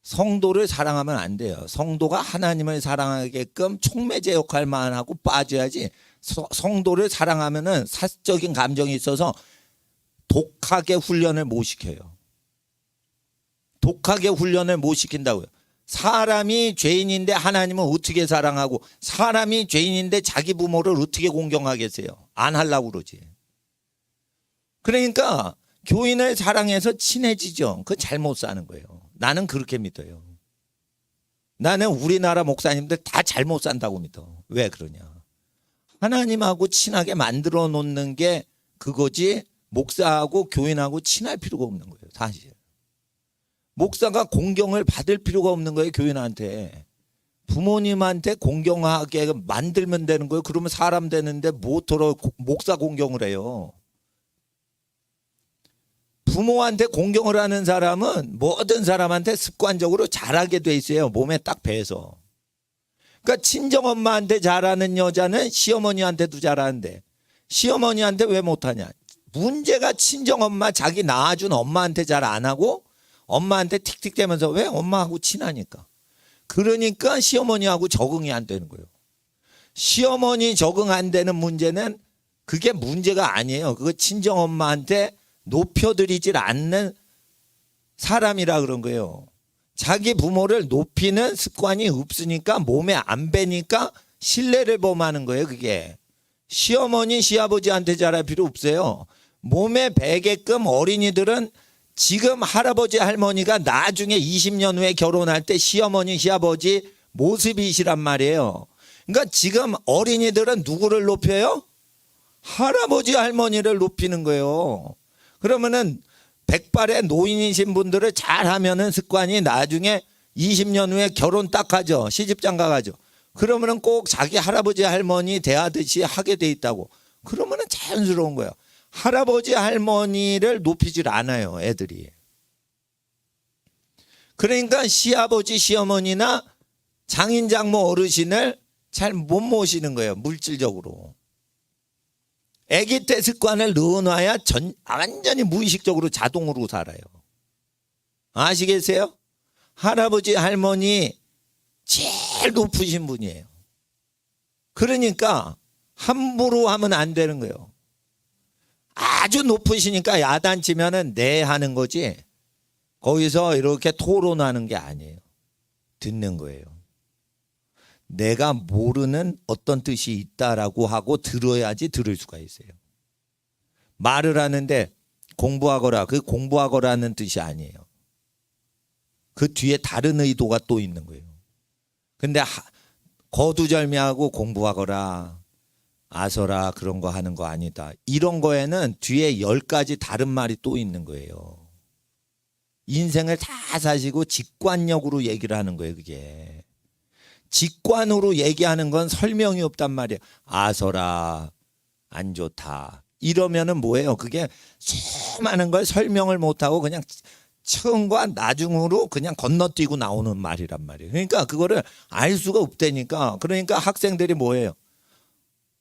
성도를 사랑하면 안 돼요. 성도가 하나님을 사랑하게끔 촉매제 역할만 하고 빠져야지. 성도를 사랑하면은 사적인 감정이 있어서 독하게 훈련을 못 시켜요. 독하게 훈련을 못 시킨다고요. 사람이 죄인인데 하나님은 어떻게 사랑하고 사람이 죄인인데 자기 부모를 어떻게 공경하겠어요? 안 하려고 그러지. 그러니까 교인을 사랑해서 친해지죠. 그건 잘못 사는 거예요. 나는 그렇게 믿어요. 나는 우리나라 목사님들 다 잘못 산다고 믿어. 왜 그러냐? 하나님하고 친하게 만들어 놓는 게 그거지 목사하고 교인하고 친할 필요가 없는 거예요. 사실. 목사가 공경을 받을 필요가 없는 거예요. 교인한테. 부모님한테 공경하게 만들면 되는 거예요. 그러면 사람 되는데 뭐더러 목사 공경을 해요. 부모한테 공경을 하는 사람은 모든 사람한테 습관적으로 잘하게 돼 있어요. 몸에 딱 배서. 그러니까 친정엄마한테 잘하는 여자는 시어머니한테도 잘하는데 시어머니한테 왜 못하냐? 문제가 친정엄마 자기 낳아준 엄마한테 잘 안 하고 엄마한테 틱틱대면서 왜? 엄마하고 친하니까. 그러니까 시어머니하고 적응이 안 되는 거예요. 시어머니 적응 안 되는 문제는 그게 문제가 아니에요. 그거 친정엄마한테 높여드리질 않는 사람이라 그런 거예요. 자기 부모를 높이는 습관이 없으니까 몸에 안 배니까 신뢰를 범하는 거예요. 그게. 시어머니 시아버지한테 잘할 필요 없어요. 몸에 배게끔 어린이들은 지금 할아버지 할머니가 나중에 20년 후에 결혼할 때 시어머니 시아버지 모습이시란 말이에요. 그러니까 지금 어린이들은 누구를 높여요? 할아버지 할머니를 높이는 거예요. 그러면은 백발의 노인이신 분들을 잘하면은 습관이 나중에 20년 후에 결혼 딱 하죠. 시집장가 가죠. 그러면은 꼭 자기 할아버지 할머니 대하듯이 하게 돼 있다고. 그러면은 자연스러운 거예요. 할아버지 할머니를 높이질 않아요, 애들이. 그러니까 시아버지 시어머니나 장인 장모 어르신을 잘 못 모시는 거예요, 물질적으로. 아기 때 습관을 넣어놔야 완전히 무의식적으로 자동으로 살아요. 아시겠어요? 할아버지 할머니 제일 높으신 분이에요. 그러니까 함부로 하면 안 되는 거예요. 아주 높으시니까 야단치면은 네 하는 거지 거기서 이렇게 토론하는 게 아니에요. 듣는 거예요. 내가 모르는 어떤 뜻이 있다라고 하고 들어야지 들을 수가 있어요. 말을 하는데 공부하거라. 그 공부하거라는 뜻이 아니에요. 그 뒤에 다른 의도가 또 있는 거예요. 근데 거두절미하고 공부하거라, 아서라 그런 거 하는 거 아니다. 이런 거에는 뒤에 10가지 다른 말이 또 있는 거예요. 인생을 다 사시고 직관력으로 얘기를 하는 거예요. 그게 직관으로 얘기하는 건 설명이 없단 말이에요. 아서라, 안 좋다 이러면은 뭐예요? 그게 수많은 걸 설명을 못하고 그냥 처음과 나중으로 그냥 건너뛰고 나오는 말이란 말이에요. 그러니까 그거를 알 수가 없다니까. 그러니까 학생들이 뭐예요?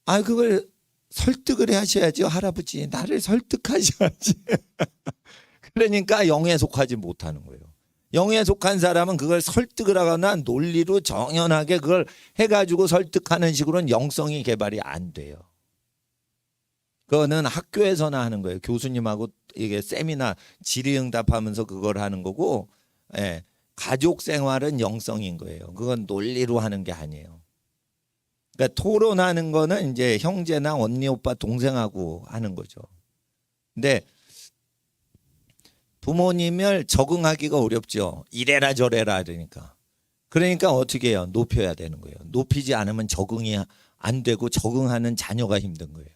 아, 그걸 설득을 하셔야죠. 할아버지 나를 설득하셔야지. 그러니까 영에 속하지 못하는 거예요. 영에 속한 사람은 그걸 설득을 하거나 논리로 정연하게 그걸 해가지고 설득하는 식으로는 영성이 개발이 안 돼요. 그거는 학교에서나 하는 거예요. 교수님하고 이게 세미나 질의응답하면서 그걸 하는 거고, 예, 가족 생활은 영성인 거예요. 그건 논리로 하는 게 아니에요. 그러니까 토론하는 거는 이제 형제나 언니, 오빠, 동생하고 하는 거죠. 근데 부모님을 적응하기가 어렵죠. 이래라 저래라 그러니까. 그러니까 어떻게 해요? 높여야 되는 거예요. 높이지 않으면 적응이 안 되고 적응하는 자녀가 힘든 거예요.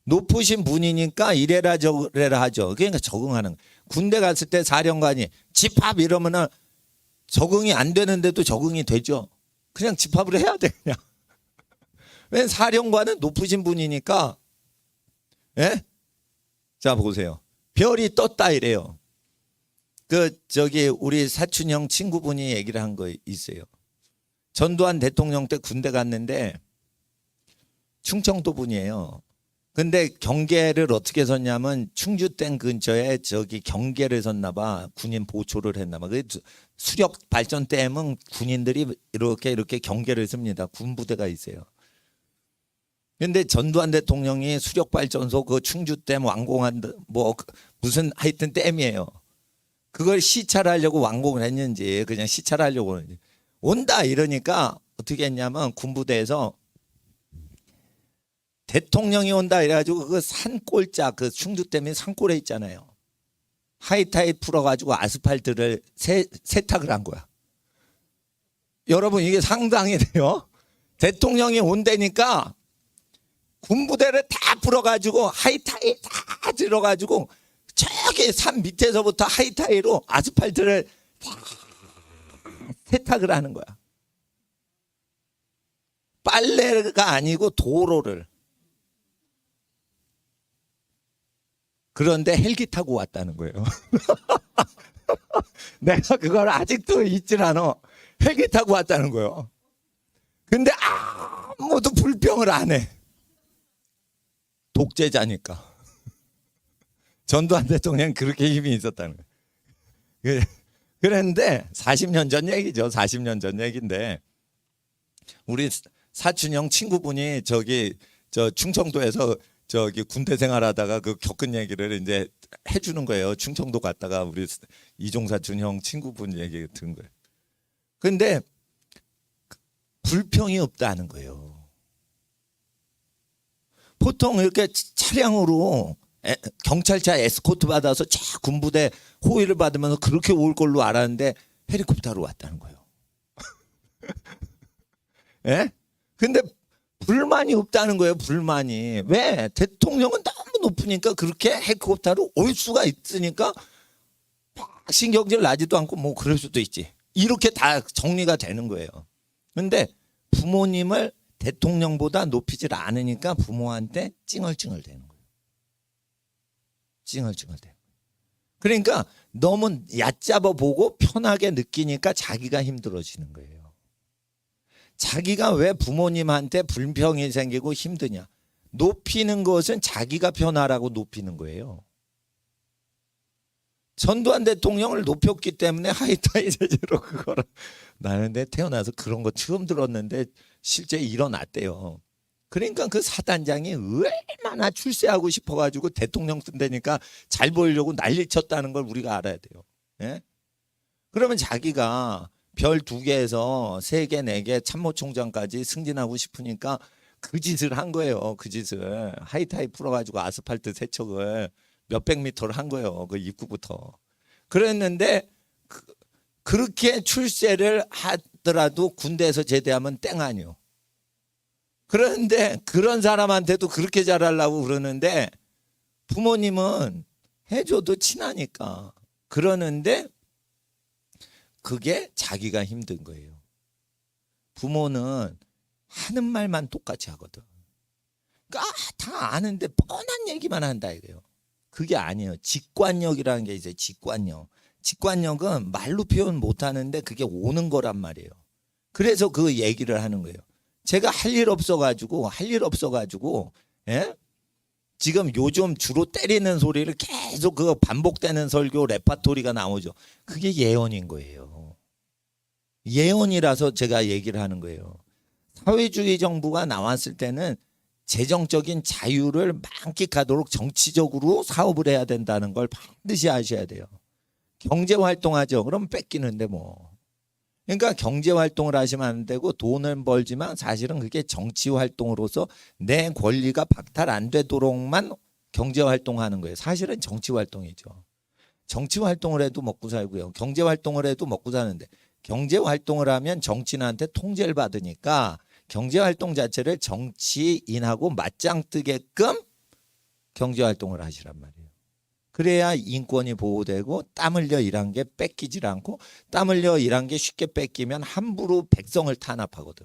높으신 분이니까 이래라 저래라 하죠. 그러니까 적응하는 거예요. 군대 갔을 때 사령관이 집합 이러면은 적응이 안 되는데도 적응이 되죠. 그냥 집합을 해야 돼 그냥. 왜 사령관은 높으신 분이니까. 예? 자 보세요. 별이 떴다 이래요. 우리 사촌형 친구분이 얘기를 한 거 있어요. 전두환 대통령 때 군대 갔는데 충청도 분이에요. 근데 경계를 어떻게 섰냐면 충주댐 근처에 경계를 섰나 봐. 군인 보초를 했나 봐. 그 수력 발전 댐은 군인들이 이렇게 경계를 씁니다. 군부대가 있어요. 근데 전두환 대통령이 수력 발전소 그 충주댐 완공한 무슨 하여튼 댐이에요. 그걸 시찰하려고 완공을 했는지 그냥 시찰하려고 하는지 온다 이러니까 어떻게 했냐면 군부대에서 대통령이 온다 이래가지고 그 산골짜 그 충주댐이 산골에 있잖아요. 하이타이 풀어가지고 아스팔트를 세탁을 한 거야. 여러분 이게 상상이 돼요. 대통령이 온다니까 군부대를 다 풀어가지고 하이타이 다 들어가지고 저기 산 밑에서부터 하이타이로 아스팔트를 세탁을 하는 거야. 빨래가 아니고 도로를. 그런데 헬기 타고 왔다는 거예요. 내가 그걸 아직도 잊질 않아. 헬기 타고 왔다는 거예요. 근데 아무도 불평을 안 해. 독재자니까. 전두환 대통령 그렇게 힘이 있었다는 거예요. 그런데 40년 전 얘기죠. 40년 전 얘기인데 우리 사촌형 친구분이 충청도에서 군대 생활하다가 그 겪은 얘기를 이제 해주는 거예요. 충청도 갔다가 우리 이종사촌 형 친구분 얘기 들은 거예요. 근데 불평이 없다는 거예요. 보통 이렇게 차량으로 경찰차 에스코트 받아서 쫙 군부대 호위를 받으면서 그렇게 올 걸로 알았는데 헬리콥터로 왔다는 거예요. 예? 근데 불만이 없다는 거예요. 불만이. 왜? 대통령은 너무 높으니까 그렇게 헬리콥터로 올 수가 있으니까 신경질 나지도 않고 뭐 그럴 수도 있지. 이렇게 다 정리가 되는 거예요. 근데 부모님을 대통령보다 높이질 않으니까 부모한테 찡얼찡얼 되는 거예요. 찡얼찡얼 되는 거예요. 그러니까 너무 얕잡아 보고 편하게 느끼니까 자기가 힘들어지는 거예요. 자기가 왜 부모님한테 불평이 생기고 힘드냐. 높이는 것은 자기가 편하라고 높이는 거예요. 전두환 대통령을 높였기 때문에 하이타이 제재로 그거를 나는 내 태어나서 그런 거 처음 들었는데 실제 일어났대요. 그러니까 그 사단장이 얼마나 출세하고 싶어가지고 대통령 쓴다니까 잘 보이려고 난리쳤다는 걸 우리가 알아야 돼요. 예? 그러면 자기가 별 2개에서 3개, 4개 참모총장까지 승진하고 싶으니까 그 짓을 한 거예요. 그 짓을 하이타이 풀어가지고 아스팔트 세척을 몇백 미터를 한 거예요. 그 입구부터. 그랬는데 그렇게 출세를 하더라도 군대에서 제대하면 땡 아니요. 그런데 그런 사람한테도 그렇게 잘하려고 그러는데 부모님은 해줘도 친하니까 그러는데 그게 자기가 힘든 거예요. 부모는 하는 말만 똑같이 하거든. 그러니까 다 아는데 뻔한 얘기만 한다 이거예요. 그게 아니에요. 직관력이라는 게 있어요. 직관력. 직관력은 말로 표현 못 하는데 그게 오는 거란 말이에요. 그래서 그 얘기를 하는 거예요. 제가 할 일 없어가지고 예? 지금 요즘 주로 때리는 소리를 계속 그 반복되는 설교 레파토리가 나오죠. 그게 예언인 거예요. 예언이라서 제가 얘기를 하는 거예요. 사회주의 정부가 나왔을 때는 재정적인 자유를 만끽하도록 정치적으로 사업을 해야 된다는 걸 반드시 아셔야 돼요. 경제활동하죠. 그럼 뺏기는데 뭐. 그러니까 경제활동을 하시면 안 되고 돈을 벌지만 사실은 그게 정치활동으로서 내 권리가 박탈 안 되도록만 경제활동하는 거예요. 사실은 정치활동이죠. 정치활동을 해도 먹고 살고요. 경제활동을 해도 먹고 사는데 경제활동을 하면 정치인한테 통제를 받으니까 경제활동 자체를 정치인하고 맞짱 뜨게끔 경제활동을 하시란 말이에요. 그래야 인권이 보호되고 땀 흘려 일한 게 뺏기질 않고 땀 흘려 일한 게 쉽게 뺏기면 함부로 백성을 탄압하거든.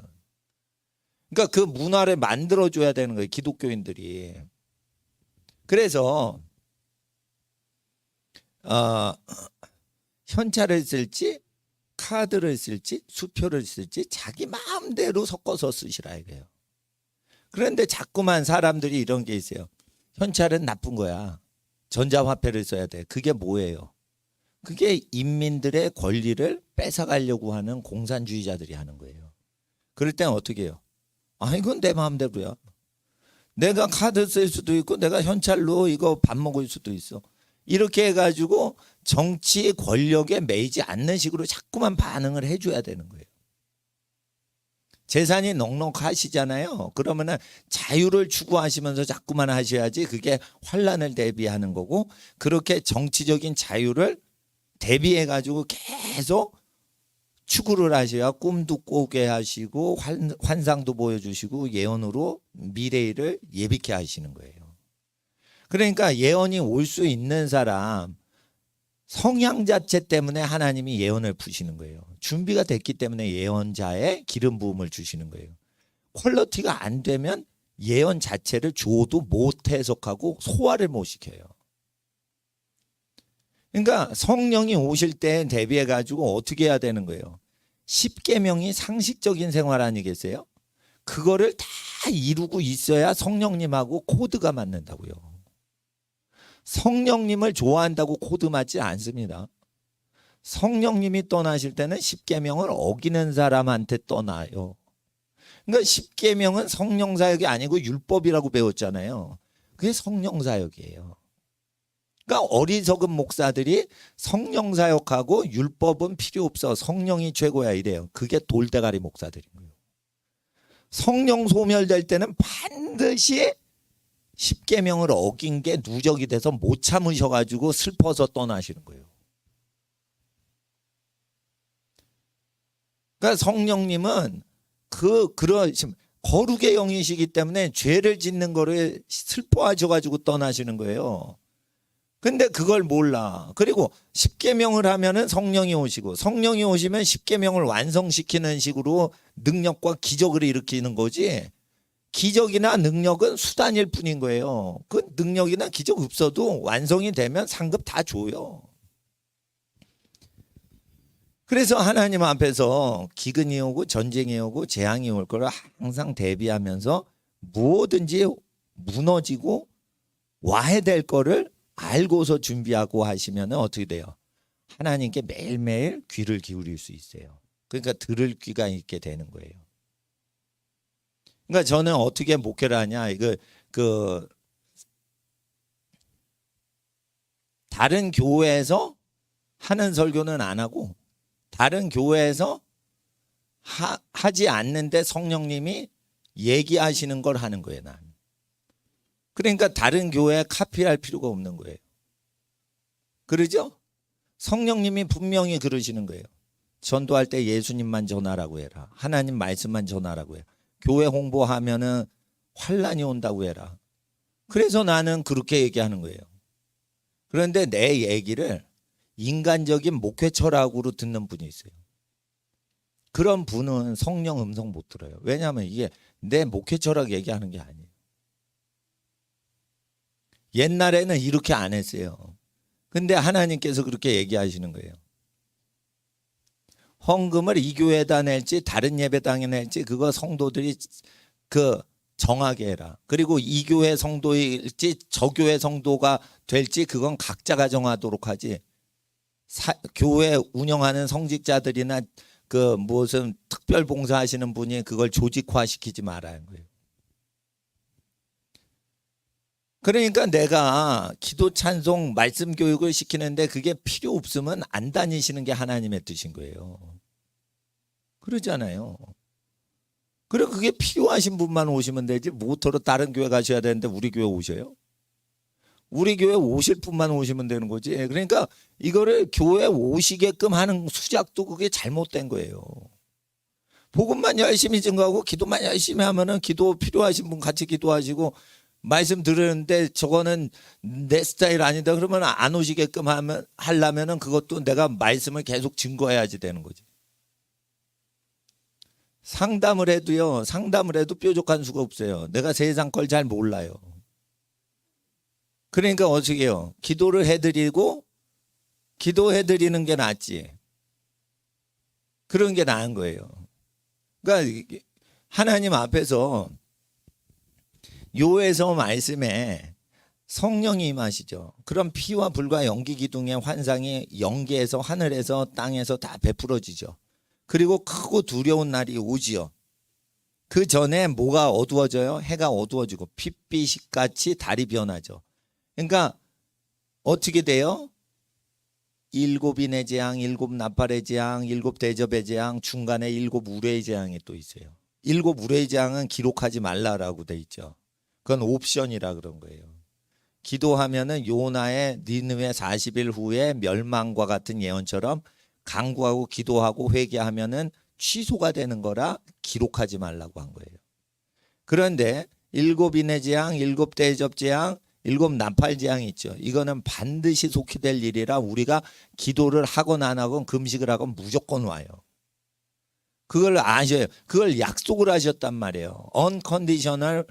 그러니까 그 문화를 만들어줘야 되는 거예요. 기독교인들이. 그래서 현찰을 쓸지 카드를 쓸지 수표를 쓸지 자기 마음대로 섞어서 쓰시라 이거예요. 그런데 자꾸만 사람들이 이런 게 있어요. 현찰은 나쁜 거야. 전자화폐를 써야 돼. 그게 뭐예요? 그게 인민들의 권리를 뺏어가려고 하는 공산주의자들이 하는 거예요. 그럴 땐 어떻게 해요? 아, 이건 내 마음대로야. 내가 카드 쓸 수도 있고 내가 현찰로 이거 밥 먹을 수도 있어. 이렇게 해가지고 정치 권력에 매이지 않는 식으로 자꾸만 반응을 해줘야 되는 거예요. 재산이 넉넉하시잖아요. 그러면은 자유를 추구하시면서 자꾸만 하셔야지 그게 환란을 대비하는 거고 그렇게 정치적인 자유를 대비해 가지고 계속 추구를 하셔야 꿈도 꾸게 하시고 환상도 보여주시고 예언으로 미래를 예비케 하시는 거예요. 그러니까 예언이 올 수 있는 사람 성향 자체 때문에 하나님이 예언을 푸시는 거예요. 준비가 됐기 때문에 예언자의 기름 부음을 주시는 거예요. 퀄리티가 안 되면 예언 자체를 줘도 못 해석하고 소화를 못 시켜요. 그러니까 성령이 오실 때 대비해 가지고 어떻게 해야 되는 거예요? 10계명이 상식적인 생활 아니겠어요? 그거를 다 이루고 있어야 성령님하고 코드가 맞는다고요. 성령님을 좋아한다고 코드 맞지 않습니다. 성령님이 떠나실 때는 10계명을 어기는 사람한테 떠나요. 그러니까 10계명은 성령사역이 아니고 율법이라고 배웠잖아요. 그게 성령사역이에요. 그러니까 어리석은 목사들이 성령사역하고 율법은 필요 없어. 성령이 최고야 이래요. 그게 돌대가리 목사들인 거예요. 성령 소멸될 때는 반드시 10계명을 어긴 게 누적이 돼서 못 참으셔가지고 슬퍼서 떠나시는 거예요. 그러니까 성령님은 그런 거룩의 영이시기 때문에 죄를 짓는 거를 슬퍼하셔가지고 떠나시는 거예요. 근데 그걸 몰라. 그리고 10계명을 하면은 성령이 오시고 성령이 오시면 10계명을 완성시키는 식으로 능력과 기적을 일으키는 거지. 기적이나 능력은 수단일 뿐인 거예요. 그 능력이나 기적 없어도 완성이 되면 상급 다 줘요. 그래서 하나님 앞에서 기근이 오고 전쟁이 오고 재앙이 올 거를 항상 대비하면서 무엇든지 무너지고 와야 될 거를 알고서 준비하고 하시면 어떻게 돼요? 하나님께 매일매일 귀를 기울일 수 있어요. 그러니까 들을 귀가 있게 되는 거예요. 그러니까 저는 어떻게 목회를 하냐? 다른 교회에서 하는 설교는 안 하고 다른 교회에서 하지 않는데 성령님이 얘기하시는 걸 하는 거예요, 난. 그러니까 다른 교회에 카피할 필요가 없는 거예요. 그러죠? 성령님이 분명히 그러시는 거예요. 전도할 때 예수님만 전하라고 해라. 하나님 말씀만 전하라고 해라. 교회 홍보하면은 환란이 온다고 해라. 그래서 나는 그렇게 얘기하는 거예요. 그런데 내 얘기를 인간적인 목회 철학으로 듣는 분이 있어요. 그런 분은 성령 음성 못 들어요. 왜냐하면 이게 내 목회 철학 얘기하는 게 아니에요. 옛날에는 이렇게 안 했어요. 근데 하나님께서 그렇게 얘기하시는 거예요. 헌금을 이 교회에다 낼지 다른 예배당에 낼지 그거 성도들이 정하게 해라. 그리고 이 교회 성도일지 저 교회 성도가 될지 그건 각자가 정하도록 하지. 교회 운영하는 성직자들이나 무슨 특별 봉사하시는 분이 그걸 조직화시키지 말라는 거예요. 그러니까 내가 기도 찬송 말씀 교육을 시키는데 그게 필요 없으면 안 다니시는 게 하나님의 뜻인 거예요. 그러잖아요. 그리고 그게 필요하신 분만 오시면 되지 모터로 다른 교회 가셔야 되는데 우리 교회 오셔요? 우리 교회 오실 분만 오시면 되는 거지. 그러니까 이거를 교회 오시게끔 하는 수작도 그게 잘못된 거예요. 복음만 열심히 증거하고 기도만 열심히 하면은 기도 필요하신 분 같이 기도하시고 말씀 들으는데 저거는 내 스타일 아니다 그러면 안 오시게끔 하려면은 그것도 내가 말씀을 계속 증거해야지 되는 거지. 상담을 해도 뾰족한 수가 없어요. 내가 세상 걸 잘 몰라요. 그러니까 어떻게 해요? 기도를 해드리고 기도해드리는 게 낫지. 그런 게 나은 거예요. 그러니까 하나님 앞에서 요에서 말씀에 성령이 임하시죠. 그럼 피와 불과 연기 기둥의 환상이 연계에서 하늘에서 땅에서 다 베풀어지죠. 그리고 크고 두려운 날이 오지요. 그 전에 뭐가 어두워져요? 해가 어두워지고 핏빛같이 달이 변하죠. 그러니까 어떻게 돼요? 7인의 재앙, 7나팔의 재앙, 7대접의 재앙, 중간에 7우레의 재앙이 또 있어요. 7우레의 재앙은 기록하지 말라라고 돼 있죠. 그건 옵션이라 그런 거예요. 기도하면은 요나의 니느웨 40일 후에 멸망과 같은 예언처럼 간구하고 기도하고 회개하면은 취소가 되는 거라 기록하지 말라고 한 거예요. 그런데 7인의 재앙, 7대접 재앙, 7나팔 재앙이 있죠. 이거는 반드시 속히 될 일이라 우리가 기도를 하건 안 하건 금식을 하건 무조건 와요. 그걸 아셔요. 그걸 약속을 하셨단 말이에요. 언컨디셔널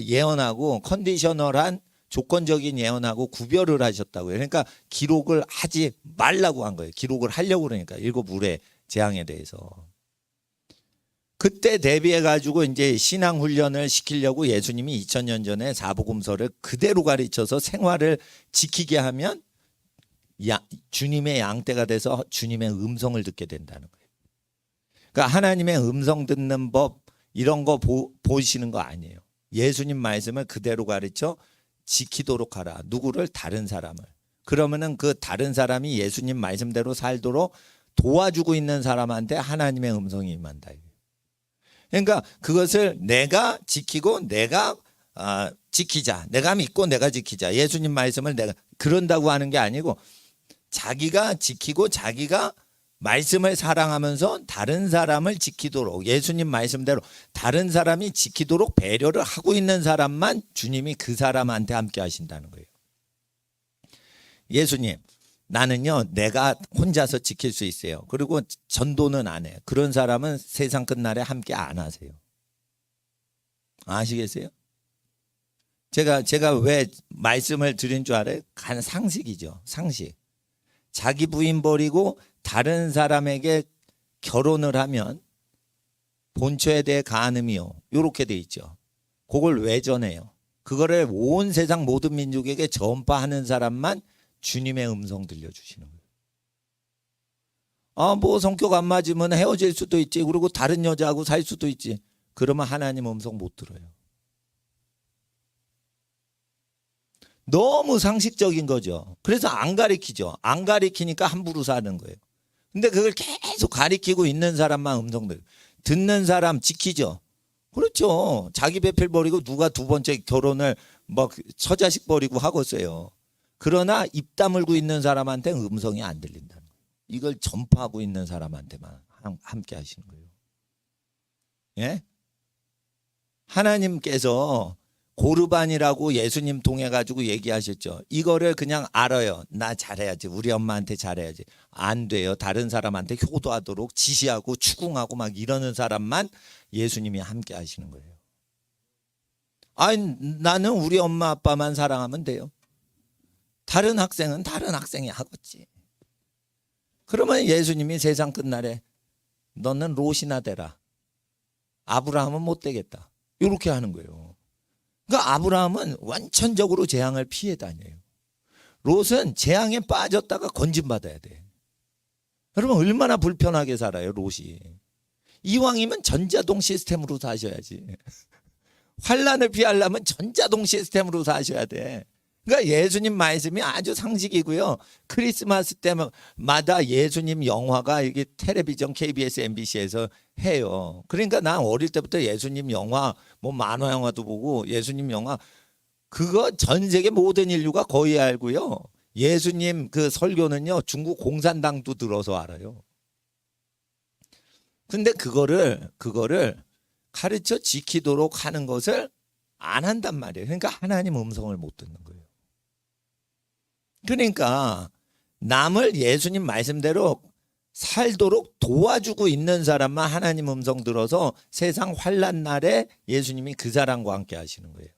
예언하고 컨디셔널한 조건적인 예언하고 구별을 하셨다고요. 그러니까 기록을 하지 말라고 한 거예요. 기록을 하려고 그러니까 7우레 재앙에 대해서. 그때 대비해 가지고 이제 신앙 훈련을 시키려고 예수님이 2000년 전에 사복음서를 그대로 가르쳐서 생활을 지키게 하면 주님의 양떼가 돼서 주님의 음성을 듣게 된다는 거예요. 그러니까 하나님의 음성 듣는 법 이런 거 보시는 거 아니에요. 예수님 말씀을 그대로 가르쳐 지키도록 하라. 누구를? 다른 사람을. 그러면은 그 다른 사람이 예수님 말씀대로 살도록 도와주고 있는 사람한테 하나님의 음성이 임한다. 그러니까 그것을 내가 지키고 내가 지키자. 내가 믿고 내가 지키자. 예수님 말씀을 내가 그런다고 하는 게 아니고 자기가 지키고 자기가 말씀을 사랑하면서 다른 사람을 지키도록 예수님 말씀대로 다른 사람이 지키도록 배려를 하고 있는 사람만 주님이 그 사람한테 함께 하신다는 거예요. 예수님 나는요 내가 혼자서 지킬 수 있어요. 그리고 전도는 안 해요. 그런 사람은 세상 끝날에 함께 안 하세요. 아시겠어요? 제가 왜 말씀을 드린 줄 알아요? 간 상식이죠. 상식. 자기 부인 버리고 다른 사람에게 결혼을 하면 본처에 대해 간음이요. 이렇게 돼 있죠. 그걸 왜 전해요? 그거를 온 세상 모든 민족에게 전파하는 사람만 주님의 음성 들려주시는 거예요. 뭐 성격 안 맞으면 헤어질 수도 있지. 그리고 다른 여자하고 살 수도 있지. 그러면 하나님 음성 못 들어요. 너무 상식적인 거죠. 그래서 안 가리키죠. 안 가리키니까 함부로 사는 거예요. 근데 그걸 계속 가리키고 있는 사람만 음성들. 듣는 사람 지키죠. 그렇죠. 자기 배필 버리고 누가 두 번째 결혼을 막 처자식 버리고 하겠어요. 그러나 입 다물고 있는 사람한테 음성이 안 들린다는 거예요. 이걸 전파하고 있는 사람한테만 함께 하시는 거예요. 예? 하나님께서 고르반이라고 예수님 통해 가지고 얘기하셨죠. 이거를 그냥 알아요. 나 잘해야지. 우리 엄마한테 잘해야지. 안 돼요. 다른 사람한테 효도하도록 지시하고 추궁하고 막 이러는 사람만 예수님이 함께 하시는 거예요. 아니, 나는 우리 엄마 아빠만 사랑하면 돼요. 다른 학생은 다른 학생이 하겠지. 그러면 예수님이 세상 끝날에 너는 롯이나 되라. 아브라함은 못 되겠다. 이렇게 하는 거예요. 그러니까 아브라함은 완전적으로 재앙을 피해 다녀요. 롯은 재앙에 빠졌다가 건진받아야 돼. 여러분 얼마나 불편하게 살아요, 롯이. 이왕이면 전자동 시스템으로 사셔야지. 환란을 피하려면 전자동 시스템으로 사셔야 돼. 그러니까 예수님 말씀이 아주 상식이고요. 크리스마스 때마다 예수님 영화가 이게 텔레비전 KBS MBC에서 해요. 그러니까 난 어릴 때부터 예수님 영화 뭐 만화 영화도 보고 예수님 영화 그거 전 세계 모든 인류가 거의 알고요. 예수님 그 설교는요 중국 공산당도 들어서 알아요. 근데 그거를 가르쳐 지키도록 하는 것을 안 한단 말이에요. 그러니까 하나님 음성을 못 듣는 거예요. 그러니까 남을 예수님 말씀대로 살도록 도와주고 있는 사람만 하나님 음성 들어서 세상 환난 날에 예수님이 그 사람과 함께 하시는 거예요.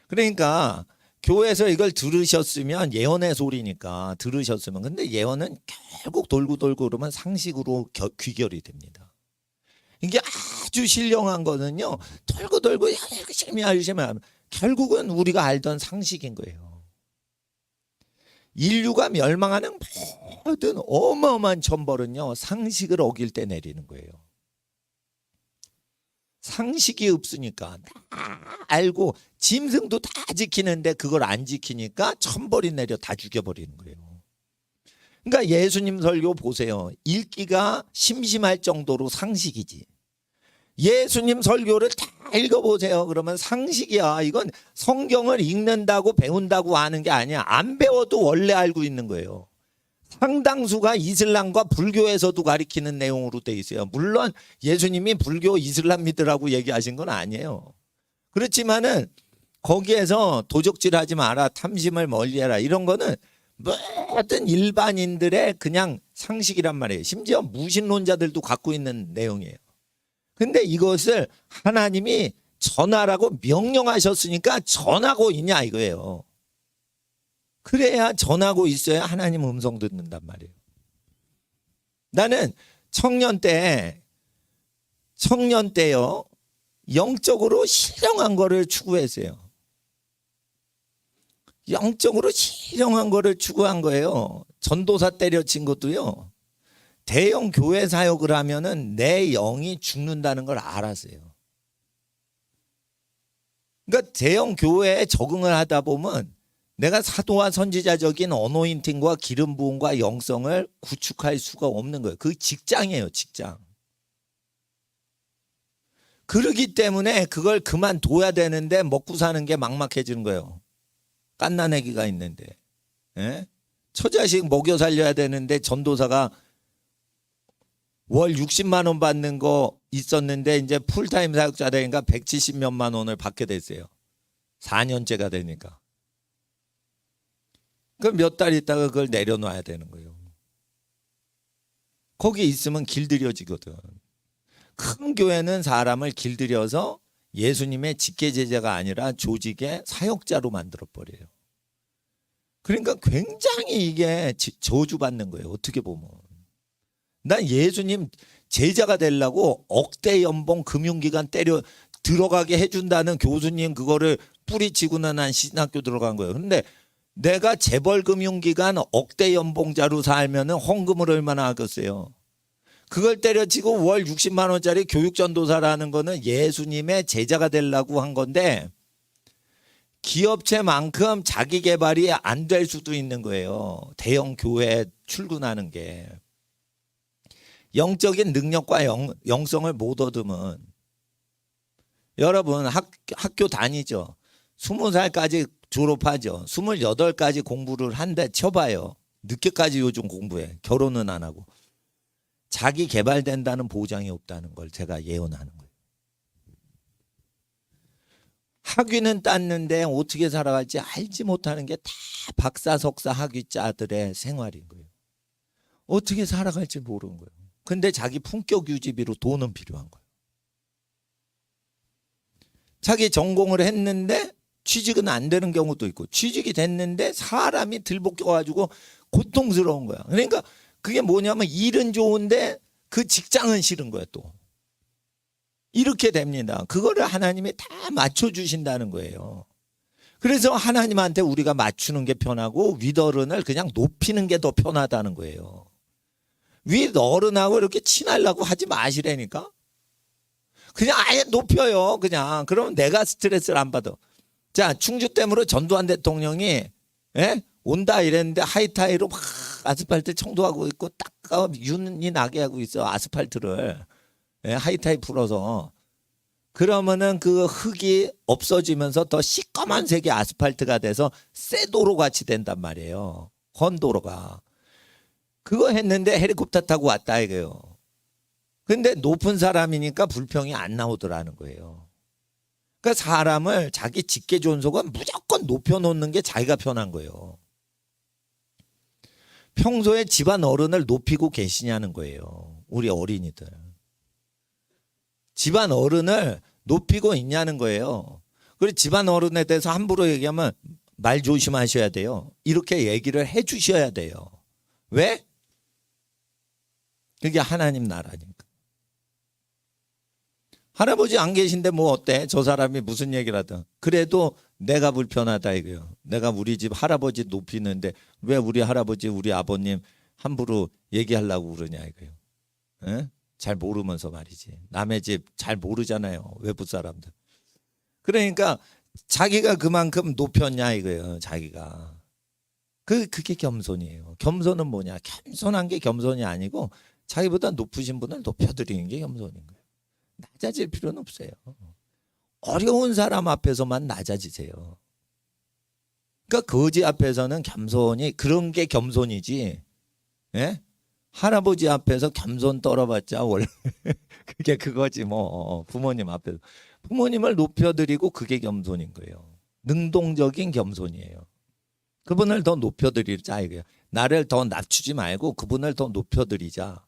그러니까 교회에서 이걸 들으셨으면 예언의 소리니까 들으셨으면 근데 예언은 결국 돌고 그러면 상식으로 귀결이 됩니다. 이게 아주 신령한 거는요. 돌고 열심히 하면 결국은 우리가 알던 상식인 거예요. 인류가 멸망하는 모든 어마어마한 천벌은요. 상식을 어길 때 내리는 거예요. 상식이 없으니까 다 알고 짐승도 다 지키는데 그걸 안 지키니까 천벌이 내려 다 죽여버리는 거예요. 그러니까 예수님 설교 보세요. 읽기가 심심할 정도로 상식이지. 예수님 설교를 다 읽어보세요. 그러면 상식이야. 이건 성경을 읽는다고 배운다고 하는 게 아니야. 안 배워도 원래 알고 있는 거예요. 상당수가 이슬람과 불교에서도 가리키는 내용으로 돼 있어요. 물론 예수님이 불교 이슬람 믿으라고 얘기하신 건 아니에요. 그렇지만은 거기에서 도적질하지 마라, 탐심을 멀리해라 이런 거는 모든 일반인들의 그냥 상식이란 말이에요. 심지어 무신론자들도 갖고 있는 내용이에요. 근데 이것을 하나님이 전하라고 명령하셨으니까 전하고 있냐 이거예요. 그래야 전하고 있어야 하나님 음성 듣는단 말이에요. 나는 청년 때요 영적으로 신령한 거를 추구했어요. 영적으로 신령한 거를 추구한 거예요. 전도사 때려친 것도요. 대형 교회 사역을 하면은 내 영이 죽는다는 걸 알았어요. 그러니까 대형 교회에 적응을 하다 보면 내가 사도와 선지자적인 어노인팅과 기름 부음과 영성을 구축할 수가 없는 거예요. 그 직장이에요, 직장. 그러기 때문에 그걸 그만둬야 되는데 먹고 사는 게 막막해지는 거예요. 갓난아기가 있는데. 예? 처자식 먹여 살려야 되는데 전도사가 월 60만 원 받는 거 있었는데 이제 풀타임 사역자 되니까 170몇만 원을 받게 됐어요. 4년째가 되니까. 그럼 몇 달 있다가 그걸 내려놔야 되는 거예요. 거기 있으면 길들여지거든. 큰 교회는 사람을 길들여서 예수님의 직계제자가 아니라 조직의 사역자로 만들어버려요. 그러니까 굉장히 이게 저주받는 거예요. 어떻게 보면. 난 예수님 제자가 되려고 억대 연봉 금융기관 때려 들어가게 해준다는 교수님 그거를 뿌리치고는 난 신학교 들어간 거예요. 근데 내가 재벌 금융기관 억대 연봉자로 살면은 헌금을 얼마나 하겠어요. 그걸 때려치고 월 60만 원짜리 교육전도사라는 거는 예수님의 제자가 되려고 한 건데 기업체만큼 자기 개발이 안 될 수도 있는 거예요. 대형 교회에 출근하는 게. 영적인 능력과 영성을 못 얻으면 여러분 학교 다니죠. 20살까지 졸업하죠. 28까지 공부를 한데 쳐봐요. 늦게까지 요즘 공부해. 결혼은 안 하고. 자기 개발된다는 보장이 없다는 걸 제가 예언하는 거예요. 학위는 땄는데 어떻게 살아갈지 알지 못하는 게 다 박사, 석사, 학위자들의 생활인 거예요. 어떻게 살아갈지 모르는 거예요. 근데 자기 품격 유지비로 돈은 필요한 거예요. 자기 전공을 했는데 취직은 안 되는 경우도 있고, 취직이 됐는데 사람이 들볶여가지고 고통스러운 거야. 그러니까 그게 뭐냐면 일은 좋은데 그 직장은 싫은 거야 또. 이렇게 됩니다. 그거를 하나님이 다 맞춰주신다는 거예요. 그래서 하나님한테 우리가 맞추는 게 편하고 윗어른을 그냥 높이는 게 더 편하다는 거예요. 윗어른하고 이렇게 친하려고 하지 마시라니까. 그냥 아예 높여요. 그냥. 그러면 내가 스트레스를 안 받아. 자, 충주댐으로 전두환 대통령이 온다 이랬는데 하이타이로 막 아스팔트 청소하고 있고 딱 윤이 나게 하고 있어. 아스팔트를. 하이타이 풀어서. 그러면은 그 흙이 없어지면서 더 시꺼먼색의 아스팔트가 돼서 쇠도로 같이 된단 말이에요. 헌도로가. 그거 했는데 헬리콥터 타고 왔다 이거예요. 근데 높은 사람이니까 불평이 안 나오더라는 거예요. 그러니까 사람을 자기 직계존속은 무조건 높여놓는 게 자기가 편한 거예요. 평소에 집안 어른을 높이고 계시냐는 거예요. 우리 어린이들. 집안 어른을 높이고 있냐는 거예요. 그리고 집안 어른에 대해서 함부로 얘기하면 말 조심하셔야 돼요. 이렇게 얘기를 해 주셔야 돼요. 왜? 그게 하나님 나라니까. 할아버지 안 계신데 뭐 어때? 저 사람이 무슨 얘기를 하든. 그래도 내가 불편하다 이거요. 내가 우리 집 할아버지 높이는데 왜 우리 할아버지 우리 아버님 함부로 얘기하려고 그러냐 이거요. 에? 잘 모르면서 말이지. 남의 집 잘 모르잖아요. 외부 사람들. 그러니까 자기가 그만큼 높였냐 이거예요. 자기가. 그게 겸손이에요. 겸손은 뭐냐? 겸손한 게 겸손이 아니고 자기보다 높으신 분을 높여드리는 게 겸손인 거예요. 낮아질 필요는 없어요. 어려운 사람 앞에서만 낮아지세요. 그러니까 거지 앞에서는 겸손이 그런 게 겸손이지. 예? 할아버지 앞에서 겸손 떨어봤자 원래 그게 그거지 뭐. 부모님 앞에서. 부모님을 높여드리고 그게 겸손인 거예요. 능동적인 겸손이에요. 그분을 더 높여드리자 이거예요. 나를 더 낮추지 말고 그분을 더 높여드리자.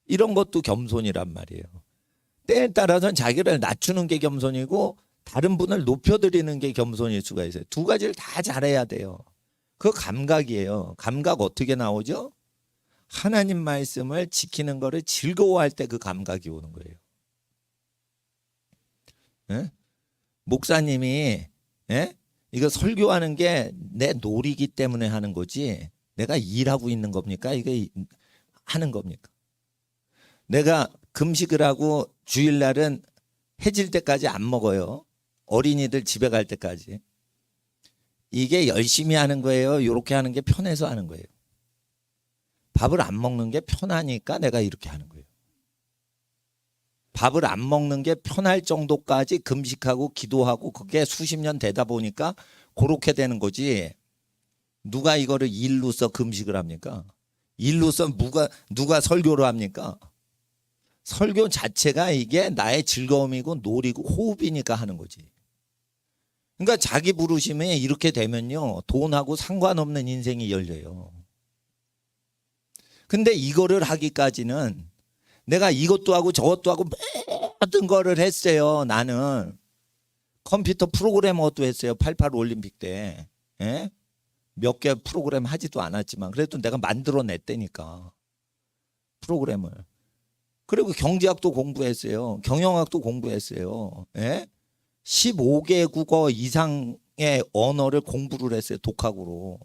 이런 것도 겸손이란 말이에요. 때에 따라서는 자기를 낮추는 게 겸손이고 다른 분을 높여드리는 게 겸손일 수가 있어요. 두 가지를 다 잘해야 돼요. 그 감각이에요. 감각 어떻게 나오죠? 하나님 말씀을 지키는 거를 즐거워할 때 그 감각이 오는 거예요. 예? 목사님이 이거 설교하는 게 내 놀이기 때문에 하는 거지 내가 일하고 있는 겁니까? 이거 하는 겁니까? 내가 금식을 하고 주일날은 해질 때까지 안 먹어요. 어린이들 집에 갈 때까지. 이게 열심히 하는 거예요? 이렇게 하는 게 편해서 하는 거예요? 밥을 안 먹는 게 편하니까 내가 이렇게 하는 거예요. 밥을 안 먹는 게 편할 정도까지 금식하고 기도하고 그게 수십 년 되다 보니까 그렇게 되는 거지. 누가 이거를 일로서 금식을 합니까? 일로서 누가 설교를 합니까? 설교 자체가 이게 나의 즐거움이고 놀이고 호흡이니까 하는 거지. 그러니까 자기 부르심에 이렇게 되면요. 돈하고 상관없는 인생이 열려요. 근데 이거를 하기까지는 내가 이것도 하고 저것도 하고 모든 거를 했어요. 나는 컴퓨터 프로그래머도 했어요. 88 올림픽 때. 예? 몇 개 프로그램 하지도 않았지만 그래도 내가 만들어냈다니까. 프로그램을. 그리고 경제학도 공부했어요. 경영학도 공부했어요. 예? 15개 국어 이상의 언어를 공부를 했어요. 독학으로.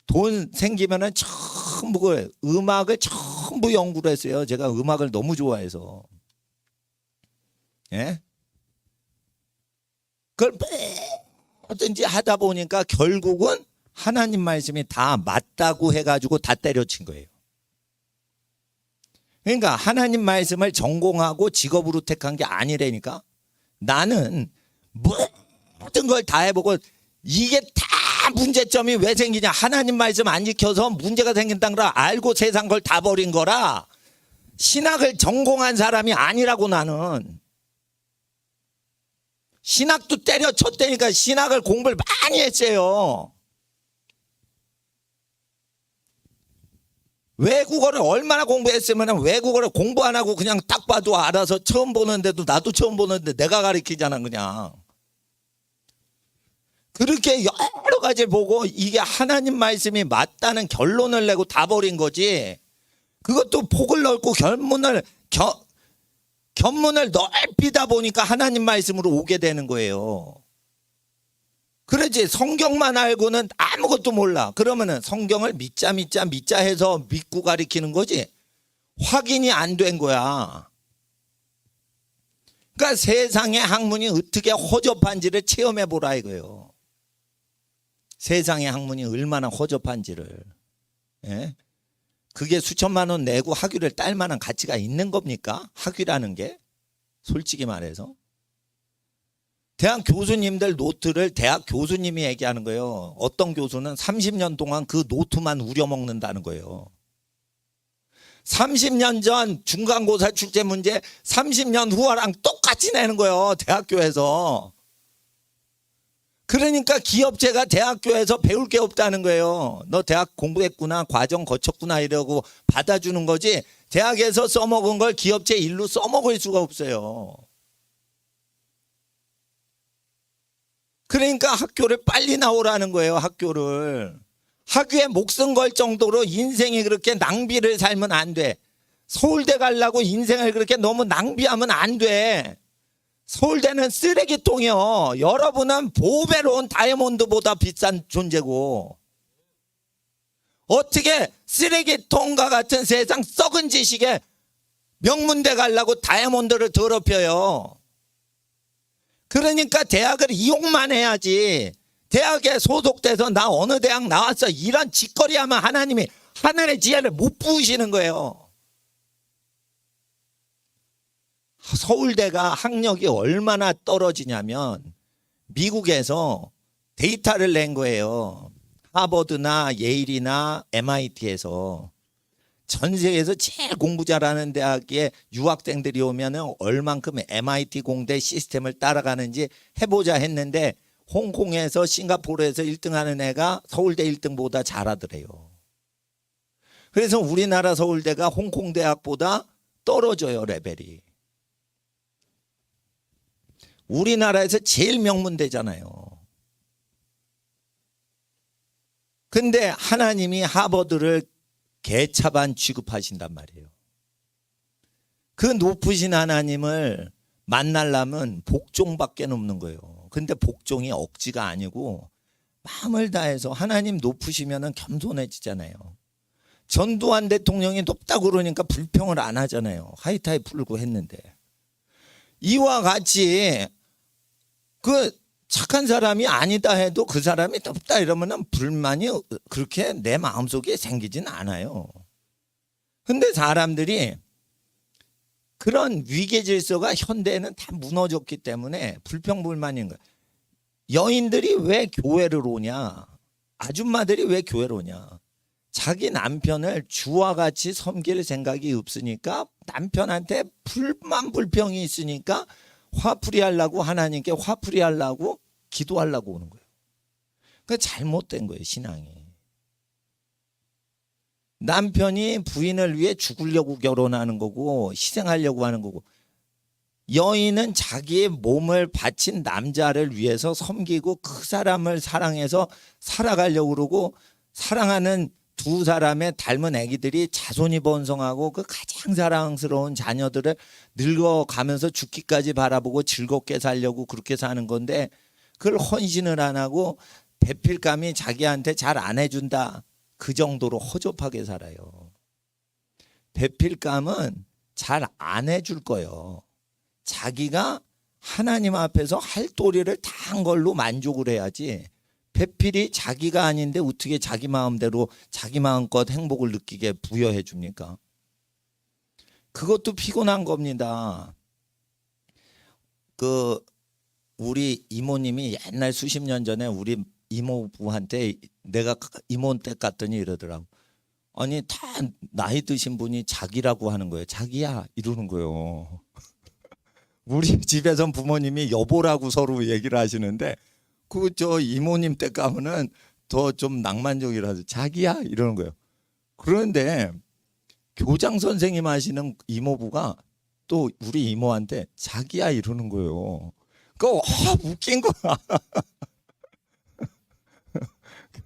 돈 생기면은 전부 음악을 전부 연구를 했어요. 제가 음악을 너무 좋아해서. 예? 그걸 뭐든지 하다 보니까 결국은 하나님 말씀이 다 맞다고 해가지고 다 때려친 거예요. 그러니까 하나님 말씀을 전공하고 직업으로 택한 게 아니라니까. 나는 모든 걸 다 해보고 이게 다 문제점이 왜 생기냐. 하나님 말씀 안 지켜서 문제가 생긴다는 걸 알고 세상 걸 다 버린 거라. 신학을 전공한 사람이 아니라고. 나는 신학도 때려쳤다니까. 신학을 공부를 많이 했어요. 외국어를 얼마나 공부했으면 외국어를 공부 안 하고 그냥 딱 봐도 알아서 처음 보는데도 나도 처음 보는데 내가 가르치잖아. 그냥 그렇게 여러 가지 보고 이게 하나님 말씀이 맞다는 결론을 내고 다 버린 거지. 그것도 폭을 넓고 견문을 넓히다 보니까 하나님 말씀으로 오게 되는 거예요. 그러지. 성경만 알고는 아무것도 몰라. 그러면은 성경을 믿자 해서 믿고 가리키는 거지. 확인이 안 된 거야. 그러니까 세상의 학문이 어떻게 허접한지를 체험해 보라 이거예요. 세상의 학문이 얼마나 허접한지를. 예? 그게 수천만 원 내고 학위를 딸 만한 가치가 있는 겁니까? 학위라는 게 솔직히 말해서. 대학 교수님들 노트를 대학 교수님이 얘기하는 거예요. 어떤 교수는 30년 동안 그 노트만 우려먹는다는 거예요. 30년 전 중간고사 출제 문제 30년 후랑 똑같이 내는 거예요. 대학교에서. 그러니까 기업체가 대학교에서 배울 게 없다는 거예요. 너 대학 공부했구나, 과정 거쳤구나 이러고 받아주는 거지. 대학에서 써먹은 걸 기업체 일로 써먹을 수가 없어요. 그러니까 학교를 빨리 나오라는 거예요. 학교를. 학교에 목숨 걸 정도로 인생이 그렇게 낭비를 살면 안 돼. 서울대 가려고 인생을 그렇게 너무 낭비하면 안 돼. 서울대는 쓰레기통이요. 여러분은 보배로운 다이아몬드보다 비싼 존재고. 어떻게 쓰레기통과 같은 세상 썩은 지식에 명문대 가려고 다이아몬드를 더럽혀요. 그러니까 대학을 이용만 해야지. 대학에 소속돼서 나 어느 대학 나왔어 이런 짓거리 하면 하나님이 하늘의 지혜를 못 부으시는 거예요. 서울대가 학력이 얼마나 떨어지냐면 미국에서 데이터를 낸 거예요. 하버드나 예일이나 MIT에서 전 세계에서 제일 공부 잘하는 대학에 유학생들이 오면 얼만큼 MIT 공대 시스템을 따라가는지 해보자 했는데 홍콩에서 싱가포르에서 1등하는 애가 서울대 1등보다 잘하더래요. 그래서 우리나라 서울대가 홍콩 대학보다 떨어져요. 레벨이. 우리나라에서 제일 명문대잖아요. 근데 하나님이 하버드를 개차반 취급하신단 말이에요. 그 높으신 하나님을 만나려면 복종밖에 없는 거예요. 근데 복종이 억지가 아니고 마음을 다해서 하나님 높으시면 겸손해지잖아요. 전두환 대통령이 높다고 그러니까 불평을 안 하잖아요. 하이타이 풀고 했는데. 이와 같이 그 착한 사람이 아니다 해도 그 사람이 높다 이러면 불만이 그렇게 내 마음속에 생기진 않아요. 근데 사람들이 그런 위계 질서가 현대에는 다 무너졌기 때문에 불평불만인 거야. 여인들이 왜 교회를 오냐? 아줌마들이 왜 교회를 오냐? 자기 남편을 주와 같이 섬길 생각이 없으니까 남편한테 불만 불평이 있으니까 화풀이 하려고 하나님께 화풀이 하려고 기도하려고 오는 거예요. 그러니까 잘못된 거예요. 신앙이. 남편이 부인을 위해 죽으려고 결혼하는 거고 희생하려고 하는 거고 여인은 자기의 몸을 바친 남자를 위해서 섬기고 그 사람을 사랑해서 살아가려고 그러고 사랑하는 두 사람의 닮은 아기들이 자손이 번성하고 그 가장 사랑스러운 자녀들을 늙어가면서 죽기까지 바라보고 즐겁게 살려고 그렇게 사는 건데 그걸 헌신을 안 하고 배필감이 자기한테 잘 안 해준다. 그 정도로 허접하게 살아요. 배필감은 잘 안 해줄 거예요. 자기가 하나님 앞에서 할 도리를 다 한 걸로 만족을 해야지 배필이 자기가 아닌데 어떻게 자기 마음대로 자기 마음껏 행복을 느끼게 부여해 줍니까? 그것도 피곤한 겁니다. 우리 이모님이 옛날 수십 년 전에 우리 이모부한테 내가 이모 댁 갔더니 이러더라고. 아니 다 나이 드신 분이 자기라고 하는 거예요. 자기야 이러는 거예요. 우리 집에선 부모님이 여보라고 서로 얘기를 하시는데 그 저 이모님 댁 가면은 더 좀 낭만적이라서 자기야 이러는 거예요. 그런데 교장 선생님 하시는 이모부가 또 우리 이모한테 자기야 이러는 거예요. 그거 웃긴 거야.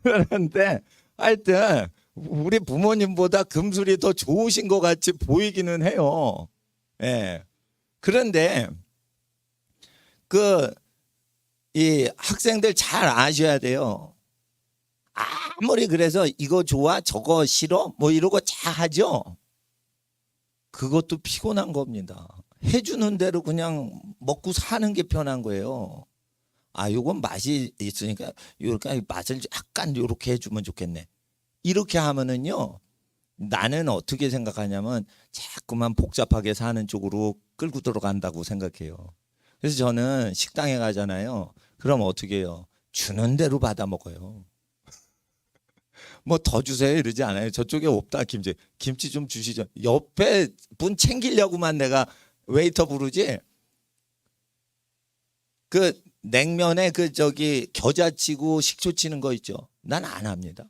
그런데 하여튼 우리 부모님보다 금술이 더 좋으신 것 같이 보이기는 해요. 예. 그런데 이 학생들 잘 아셔야 돼요. 아무리 그래서 이거 좋아 저거 싫어 뭐 이러고 다 하죠. 그것도 피곤한 겁니다. 해주는 대로 그냥 먹고 사는 게 편한 거예요. 아 요건 맛이 있으니까 요렇게 맛을 약간 요렇게 해주면 좋겠네. 이렇게 하면은요 나는 어떻게 생각하냐면 자꾸만 복잡하게 사는 쪽으로 끌고 들어간다고 생각해요. 그래서 저는 식당에 가잖아요. 그럼 어떻게 해요? 주는 대로 받아 먹어요. 뭐 더 주세요 이러지 않아요. 저쪽에 없다 김치 좀 주시죠. 옆에 분 챙기려고만 내가 웨이터 부르지. 그 냉면에 겨자 치고 식초 치는 거 있죠. 난 안 합니다.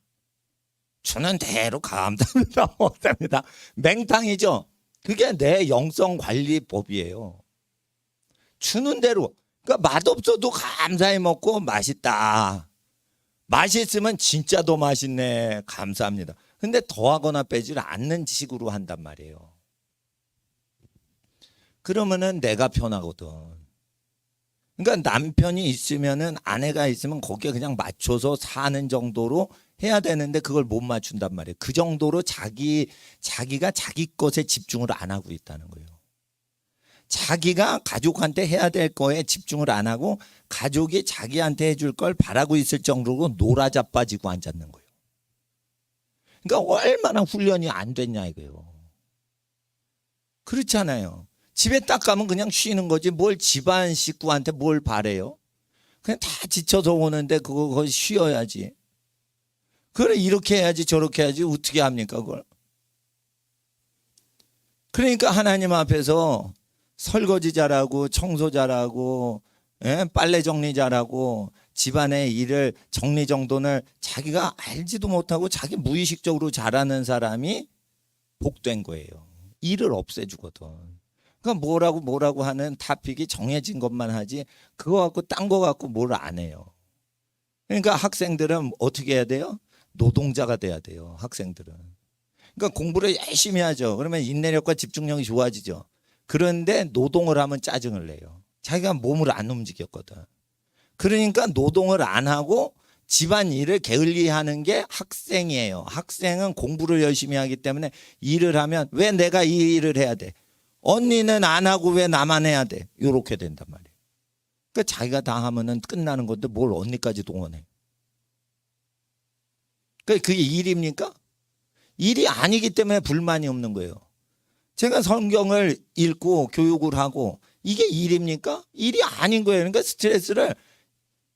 주는 대로 감사합니다. 먹답니다. 맹탕이죠. 그게 내 영성 관리법이에요. 주는 대로. 그러니까 맛없어도 감사히 먹고 맛있다. 맛있으면 진짜 더 맛있네. 감사합니다. 근데 더하거나 빼질 않는 식으로 한단 말이에요. 그러면은 내가 편하거든. 그러니까 남편이 있으면은 아내가 있으면 거기에 그냥 맞춰서 사는 정도로 해야 되는데 그걸 못 맞춘단 말이에요. 그 정도로 자기가 자기 것에 집중을 안 하고 있다는 거예요. 자기가 가족한테 해야 될 거에 집중을 안 하고 가족이 자기한테 해줄 걸 바라고 있을 정도로 놀아자빠지고 앉았는 거예요. 그러니까 얼마나 훈련이 안 됐냐 이거예요. 그렇잖아요. 집에 딱 가면 그냥 쉬는 거지 뭘 집안 식구한테 뭘 바래요. 그냥 다 지쳐서 오는데 그거 쉬어야지. 그래 이렇게 해야지 저렇게 해야지 어떻게 합니까 그걸. 그러니까 하나님 앞에서 설거지 잘하고 청소 잘하고 빨래 정리 잘하고 집안의 일을 정리정돈을 자기가 알지도 못하고 자기 무의식적으로 잘하는 사람이 복된 거예요. 일을 없애주거든. 그러니까 뭐라고 하는 타픽이 정해진 것만 하지 그거 갖고 딴 거 갖고 뭘 안 해요. 그러니까 학생들은 어떻게 해야 돼요? 노동자가 돼야 돼요. 학생들은. 그러니까 공부를 열심히 하죠. 그러면 인내력과 집중력이 좋아지죠. 그런데 노동을 하면 짜증을 내요. 자기가 몸을 안 움직였거든. 그러니까 노동을 안 하고 집안일을 게을리하는 게 학생이에요. 학생은 공부를 열심히 하기 때문에 일을 하면 왜 내가 이 일을 해야 돼? 언니는 안 하고 왜 나만 해야 돼? 이렇게 된단 말이에요. 그러니까 자기가 다 하면은 끝나는 건데 뭘 언니까지 동원해? 그게 일입니까? 일이 아니기 때문에 불만이 없는 거예요. 제가 성경을 읽고 교육을 하고 이게 일입니까? 일이 아닌 거예요. 그러니까 스트레스를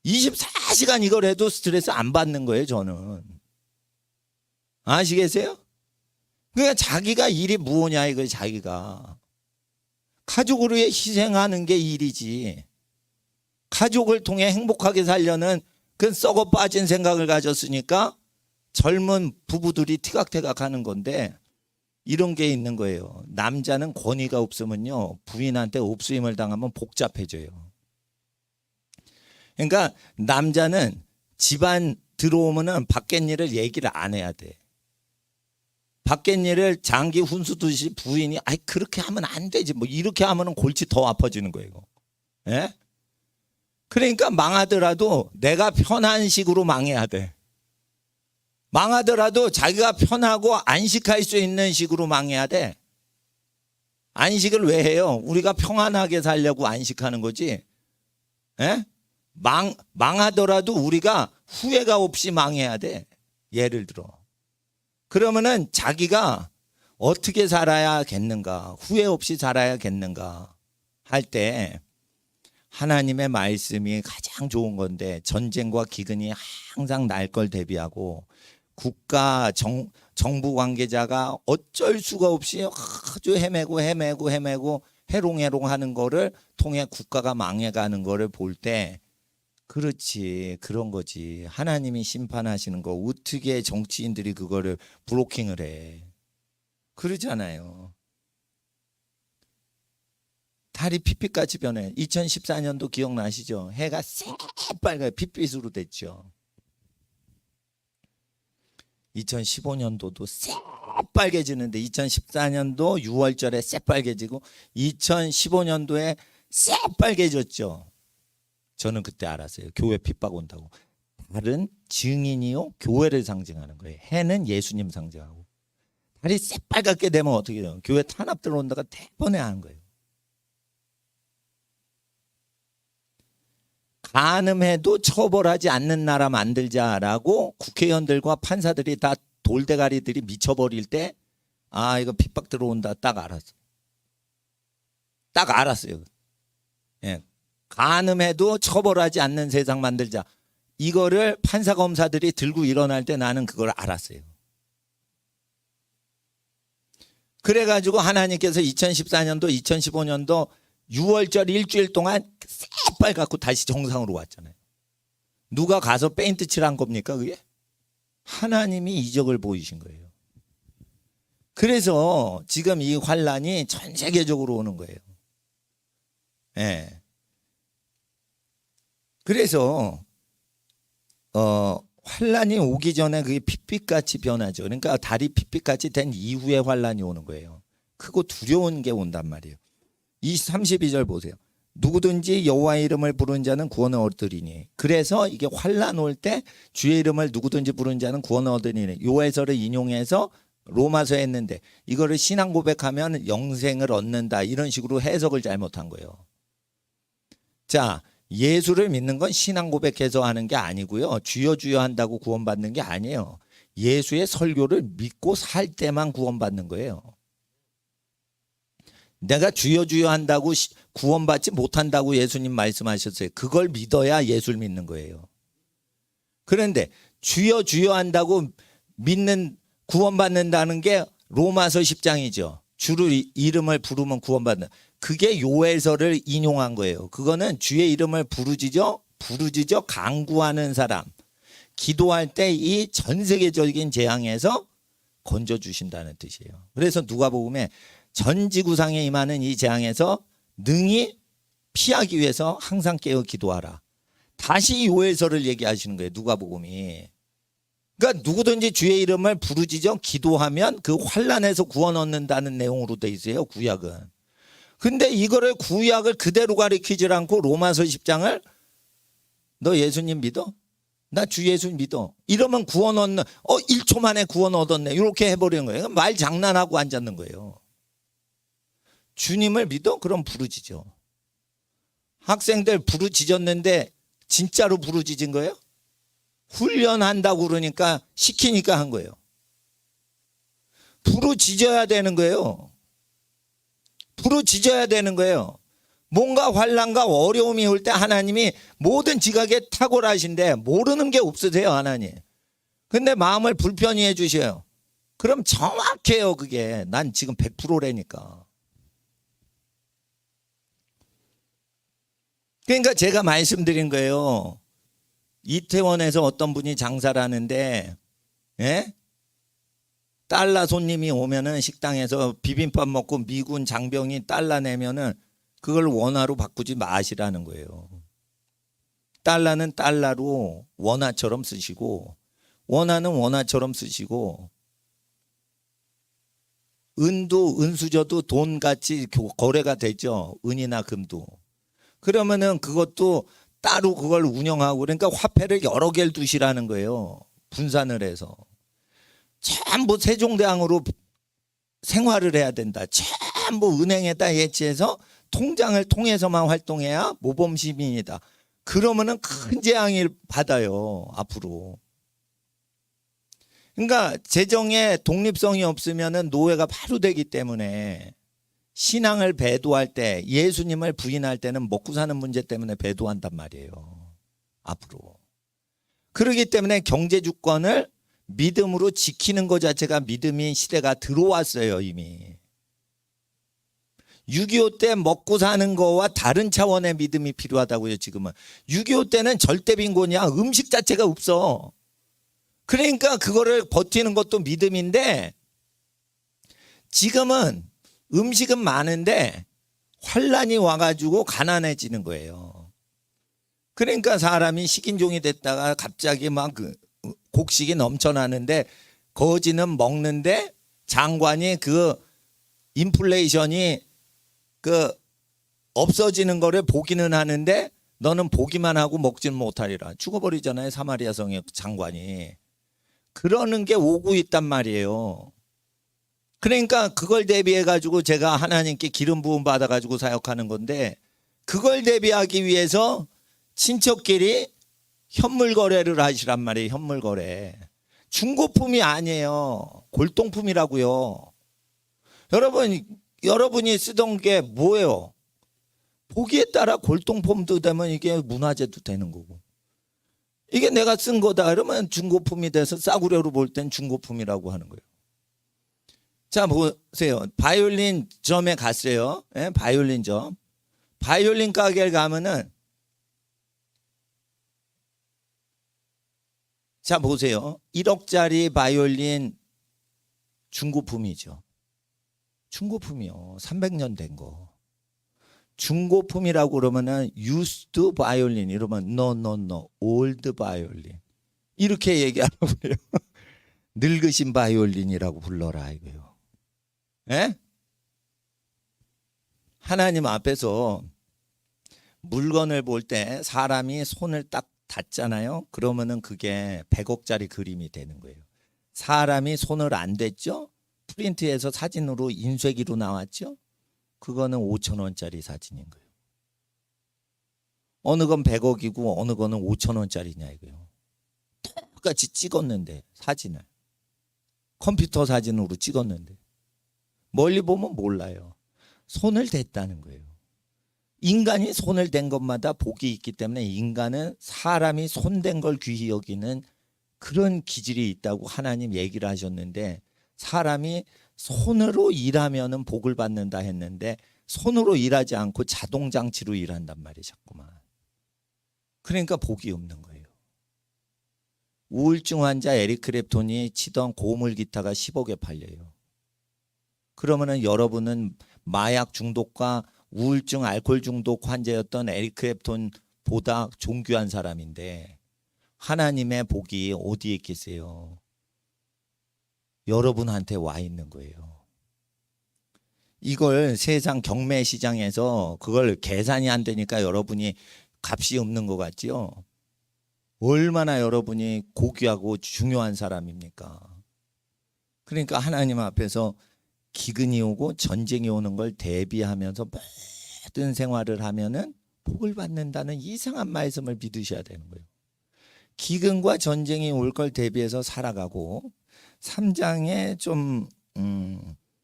24시간 이걸 해도 스트레스 안 받는 거예요. 저는. 아시겠어요? 그러니까 자기가 일이 무엇이냐 이거예요. 자기가. 가족을 위해 희생하는 게 일이지. 가족을 통해 행복하게 살려는 그 썩어 빠진 생각을 가졌으니까 젊은 부부들이 티각태각 하는 건데 이런 게 있는 거예요. 남자는 권위가 없으면요. 부인한테 옵수임을 당하면 복잡해져요. 그러니까 남자는 집안 들어오면은 밖에 일을 얘기를 안 해야 돼. 밖에 일을 장기 훈수듯이 부인이 아이 그렇게 하면 안 되지. 뭐 이렇게 하면은 골치 더 아파지는 거예요. 예? 그러니까 망하더라도 내가 편한 식으로 망해야 돼. 망하더라도 자기가 편하고 안식할 수 있는 식으로 망해야 돼. 안식을 왜 해요? 우리가 평안하게 살려고 안식하는 거지. 에? 망하더라도 우리가 후회가 없이 망해야 돼. 예를 들어. 그러면은 자기가 어떻게 살아야겠는가, 후회 없이 살아야겠는가 할 때 하나님의 말씀이 가장 좋은 건데 전쟁과 기근이 항상 날 걸 대비하고 국가 정부 관계자가 어쩔 수가 없이 아주 헤매고 해롱해롱하는 거를 통해 국가가 망해가는 거를 볼 때 그렇지 그런 거지. 하나님이 심판하시는 거 어떻게 정치인들이 그거를 브로킹을 해. 그러잖아요. 달이 핏빛같이 변해. 2014년도 기억나시죠? 해가 새빨갛게 핏빛으로 됐죠. 2015년도도 새빨개지는데 2014년도 6월절에 새빨개지고 2015년도에 새빨개졌죠. 저는 그때 알았어요. 교회 핍박 온다고. 달은 증인이요 교회를 상징하는 거예요. 해는 예수님 상징하고. 달이 새빨갛게 되면 어떻게 돼요? 교회 탄압 들어온다가 대번에 하는 거예요. 간음해도 처벌하지 않는 나라 만들자라고 국회의원들과 판사들이 다 돌대가리들이 미쳐버릴 때 이거 핍박 들어온다 딱 알았어. 딱 알았어요. 예. 간음해도 처벌하지 않는 세상 만들자. 이거를 판사 검사들이 들고 일어날 때 나는 그걸 알았어요. 그래가지고 하나님께서 2014년도 2015년도 6월절 일주일 동안 새빨갛고 다시 정상으로 왔잖아요. 누가 가서 페인트 칠한 겁니까 그게? 하나님이 이적을 보이신 거예요. 그래서 지금 이 환란이 전 세계적으로 오는 거예요. 예. 그래서 환란이 오기 전에 그게 핏빛같이 변하죠. 그러니까 달이 핏빛같이 된 이후에 환란이 오는 거예요. 크고 두려운 게 온단 말이에요. 32절 보세요. 누구든지 여호와의 이름을 부르는 자는 구원을 얻으리니. 그래서 이게 환란 올 때 주의 이름을 누구든지 부르는 자는 구원을 얻으리니. 요 해설을 인용해서 로마서에 했는데 이거를 신앙 고백하면 영생을 얻는다 이런 식으로 해석을 잘못한 거예요. 자, 예수를 믿는 건 신앙 고백해서 하는 게 아니고요. 주여 주여 한다고 구원받는 게 아니에요. 예수의 설교를 믿고 살 때만 구원받는 거예요. 내가 주여 주여 한다고 구원받지 못한다고 예수님 말씀하셨어요. 그걸 믿어야 예수를 믿는 거예요. 그런데 주여 주여 한다고 믿는 구원받는다는 게 로마서 10장이죠. 주를 이름을 부르면 구원받는. 그게 요엘서를 인용한 거예요. 그거는 주의 이름을 부르짖어 간구하는 사람. 기도할 때 이 전 세계적인 재앙에서 건져주신다는 뜻이에요. 그래서 누가복음에 전 지구상에 임하는 이 재앙에서 능히 피하기 위해서 항상 깨어 기도하라. 다시 요엘서를 얘기하시는 거예요. 누가복음이. 그러니까 누구든지 주의 이름을 부르짖어 기도하면 그 환난에서 구원 얻는다는 내용으로 돼 있어요. 구약은. 근데 이거를 구약을 그대로 가리키지 않고 로마서 10장을 너 예수님 믿어? 나 주 예수 믿어. 이러면 구원 얻는 1초 만에 구원 얻었네. 이렇게 해버리는 거예요. 말 장난하고 앉았는 거예요. 주님을 믿어? 그럼 부르짖어. 학생들 부르짖었는데 진짜로 부르짖은 거예요? 훈련한다고 그러니까 시키니까 한 거예요. 부르짖어야 되는 거예요. 부르짖어야 되는 거예요. 뭔가 환난과 어려움이 올 때 하나님이 모든 지각에 탁월하신데 모르는 게 없으세요 하나님. 근데 마음을 불편히 해주셔요. 그럼 정확해요 그게. 난 지금 100%라니까. 그러니까 제가 말씀드린 거예요. 이태원에서 어떤 분이 장사를 하는데 달러 손님이 오면은 식당에서 비빔밥 먹고 미군 장병이 달러 내면은 그걸 원화로 바꾸지 마시라는 거예요. 달러는 달러로 원화처럼 쓰시고 원화는 원화처럼 쓰시고 은도 은수저도 돈같이 거래가 되죠. 은이나 금도. 그러면은 그것도 따로 그걸 운영하고 그러니까 화폐를 여러 개를 두시라는 거예요. 분산을 해서. 전부 세종대왕으로 생활을 해야 된다. 전부 은행에다 예치해서 통장을 통해서만 활동해야 모범 시민이다. 그러면은 큰 재앙을 받아요. 앞으로. 그러니까 재정에 독립성이 없으면은 노예가 바로 되기 때문에 신앙을 배도할 때, 예수님을 부인할 때는 먹고 사는 문제 때문에 배도한단 말이에요. 앞으로. 그렇기 때문에 경제 주권을 믿음으로 지키는 것 자체가 믿음인 시대가 들어왔어요, 이미. 6.25 때 먹고 사는 거와 다른 차원의 믿음이 필요하다고요, 지금은. 6.25 때는 절대 빈곤이야. 음식 자체가 없어. 그러니까 그거를 버티는 것도 믿음인데, 지금은 음식은 많은데 환란이 와가지고 가난해지는 거예요. 그러니까 사람이 식인종이 됐다가 갑자기 막 곡식이 넘쳐나는데 거지는 먹는데 장관이 그 인플레이션이 그 없어지는 거를 보기는 하는데 너는 보기만 하고 먹지는 못하리라. 죽어버리잖아요, 사마리아 성의 장관이. 그러는 게 오고 있단 말이에요. 그러니까 그걸 대비해 가지고 제가 하나님께 기름 부음 받아 가지고 사역하는 건데, 그걸 대비하기 위해서 친척끼리 현물 거래를 하시란 말이에요. 현물 거래. 중고품이 아니에요. 골동품이라고요. 여러분이 쓰던 게 뭐예요? 보기에 따라 골동품도 되면 이게 문화재도 되는 거고. 이게 내가 쓴 거다 그러면 중고품이 돼서 싸구려로 볼 땐 중고품이라고 하는 거예요. 자, 보세요. 바이올린 점에 갔어요. 예? 바이올린 점. 바이올린 가게를 가면은, 자, 보세요. 1억짜리 바이올린 중고품이죠. 중고품이요. 300년 된 거. 중고품이라고 그러면은 used 바이올린 이러면 no old 바이올린 이렇게 얘기하는 거예요. 늙으신 바이올린이라고 불러라 이거요. 예? 하나님 앞에서 물건을 볼 때 사람이 손을 딱 닿잖아요. 그러면은 그게 100억짜리 그림이 되는 거예요. 사람이 손을 안 댔죠? 프린트해서 사진으로 인쇄기로 나왔죠? 그거는 5,000원짜리 사진인 거예요. 어느 건 100억이고 어느 거는 5,000원짜리냐 이거요. 똑같이 찍었는데 사진을. 컴퓨터 사진으로 찍었는데. 멀리 보면 몰라요. 손을 댔다는 거예요. 인간이 손을 댄 것마다 복이 있기 때문에 인간은 사람이 손댄 걸 귀히 여기는 그런 기질이 있다고 하나님 얘기를 하셨는데, 사람이 손으로 일하면은 복을 받는다 했는데 손으로 일하지 않고 자동장치로 일한단 말이에요, 자꾸만. 그러니까 복이 없는 거예요. 우울증 환자 에릭 크랩톤이 치던 고물 기타가 10억에 팔려요. 그러면은 여러분은 마약 중독과 우울증, 알코올 중독 환자였던 에릭 크랩톤보다 존귀한 사람인데 하나님의 복이 어디에 있겠어요? 여러분한테 와 있는 거예요. 이걸 세상 경매 시장에서 그걸 계산이 안 되니까 여러분이 값이 없는 것 같지요? 얼마나 여러분이 고귀하고 중요한 사람입니까? 그러니까 하나님 앞에서 기근이 오고 전쟁이 오는 걸 대비하면서 모든 생활을 하면은 복을 받는다는 이상한 말씀을 믿으셔야 되는 거예요. 기근과 전쟁이 올 걸 대비해서 살아가고, 3장에 좀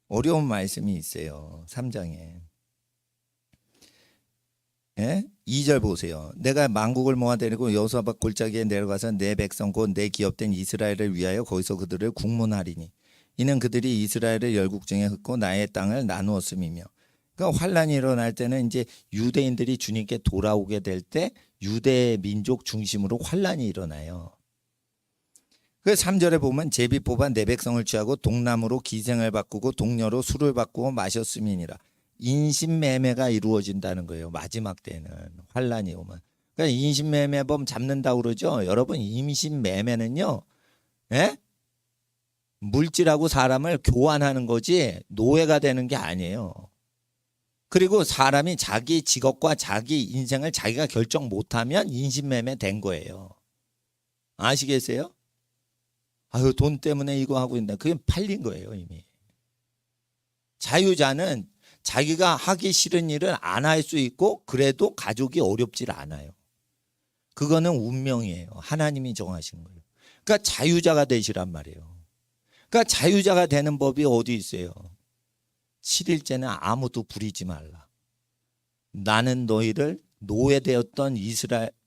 어려운 말씀이 있어요. 3장에. 예? 2절 보세요. 내가 만국을 모아데리고 여호사밧 골짜기에 내려가서 내 백성 곧 내 기업된 이스라엘을 위하여 거기서 그들을 국문하리니 이는 그들이 이스라엘을 열국 중에 흩고 나의 땅을 나누었음이며. 그러니까 환란이 일어날 때는 이제 유대인들이 주님께 돌아오게 될 때 유대 민족 중심으로 환란이 일어나요. 그 3절에 보면 제비 뽑아 내 백성을 취하고 동나무로 기생을 바꾸고 동료로 술을 바꾸고 마셨음이니라. 인신매매가 이루어진다는 거예요. 마지막 때는 환란이 오면. 그러니까 인신매매범 잡는다고 그러죠. 여러분, 인신매매는요, 예? 물질하고 사람을 교환하는 거지 노예가 되는 게 아니에요. 그리고 사람이 자기 직업과 자기 인생을 자기가 결정 못하면 인신매매 된 거예요. 아시겠어요? 아유, 돈 때문에 이거 하고 있는데 그게 팔린 거예요, 이미. 자유자는 자기가 하기 싫은 일은 안 할 수 있고 그래도 가족이 어렵질 않아요. 그거는 운명이에요. 하나님이 정하신 거예요. 그러니까 자유자가 되시란 말이에요. 그러니까 자유자가 되는 법이 어디 있어요? 7일째는 아무도 부리지 말라. 나는 너희를 노예되었던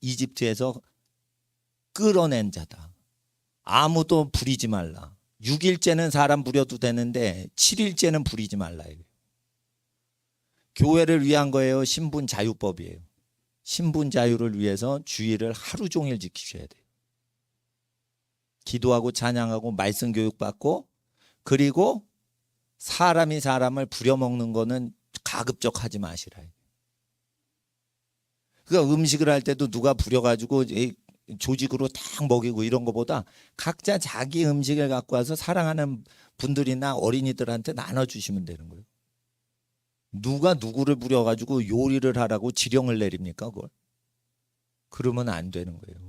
이집트에서 끌어낸 자다. 아무도 부리지 말라. 6일째는 사람 부려도 되는데 7일째는 부리지 말라. 교회를 위한 거예요? 신분 자유법이에요? 신분 자유를 위해서 주일을 하루 종일 지키셔야 돼요. 기도하고 찬양하고 말씀 교육받고, 그리고 사람이 사람을 부려먹는 거는 가급적 하지 마시라. 그러니까 음식을 할 때도 누가 부려가지고 조직으로 딱 먹이고 이런 거보다 각자 자기 음식을 갖고 와서 사랑하는 분들이나 어린이들한테 나눠주시면 되는 거예요. 누가 누구를 부려가지고 요리를 하라고 지령을 내립니까? 그걸? 그러면 안 되는 거예요.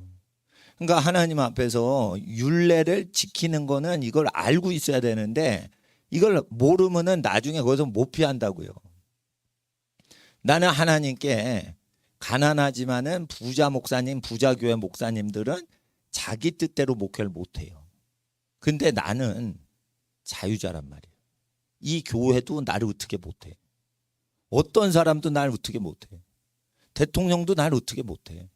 그러니까 하나님 앞에서 율례를 지키는 거는 이걸 알고 있어야 되는데, 이걸 모르면은 나중에 거기서 못 피한다고요. 나는 하나님께 가난하지만은 부자 목사님, 부자 교회 목사님들은 자기 뜻대로 목회를 못 해요. 근데 나는 자유자란 말이에요. 이 교회도 나를 어떻게 못 해. 어떤 사람도 날 어떻게 못 해. 대통령도 날 어떻게 못 해.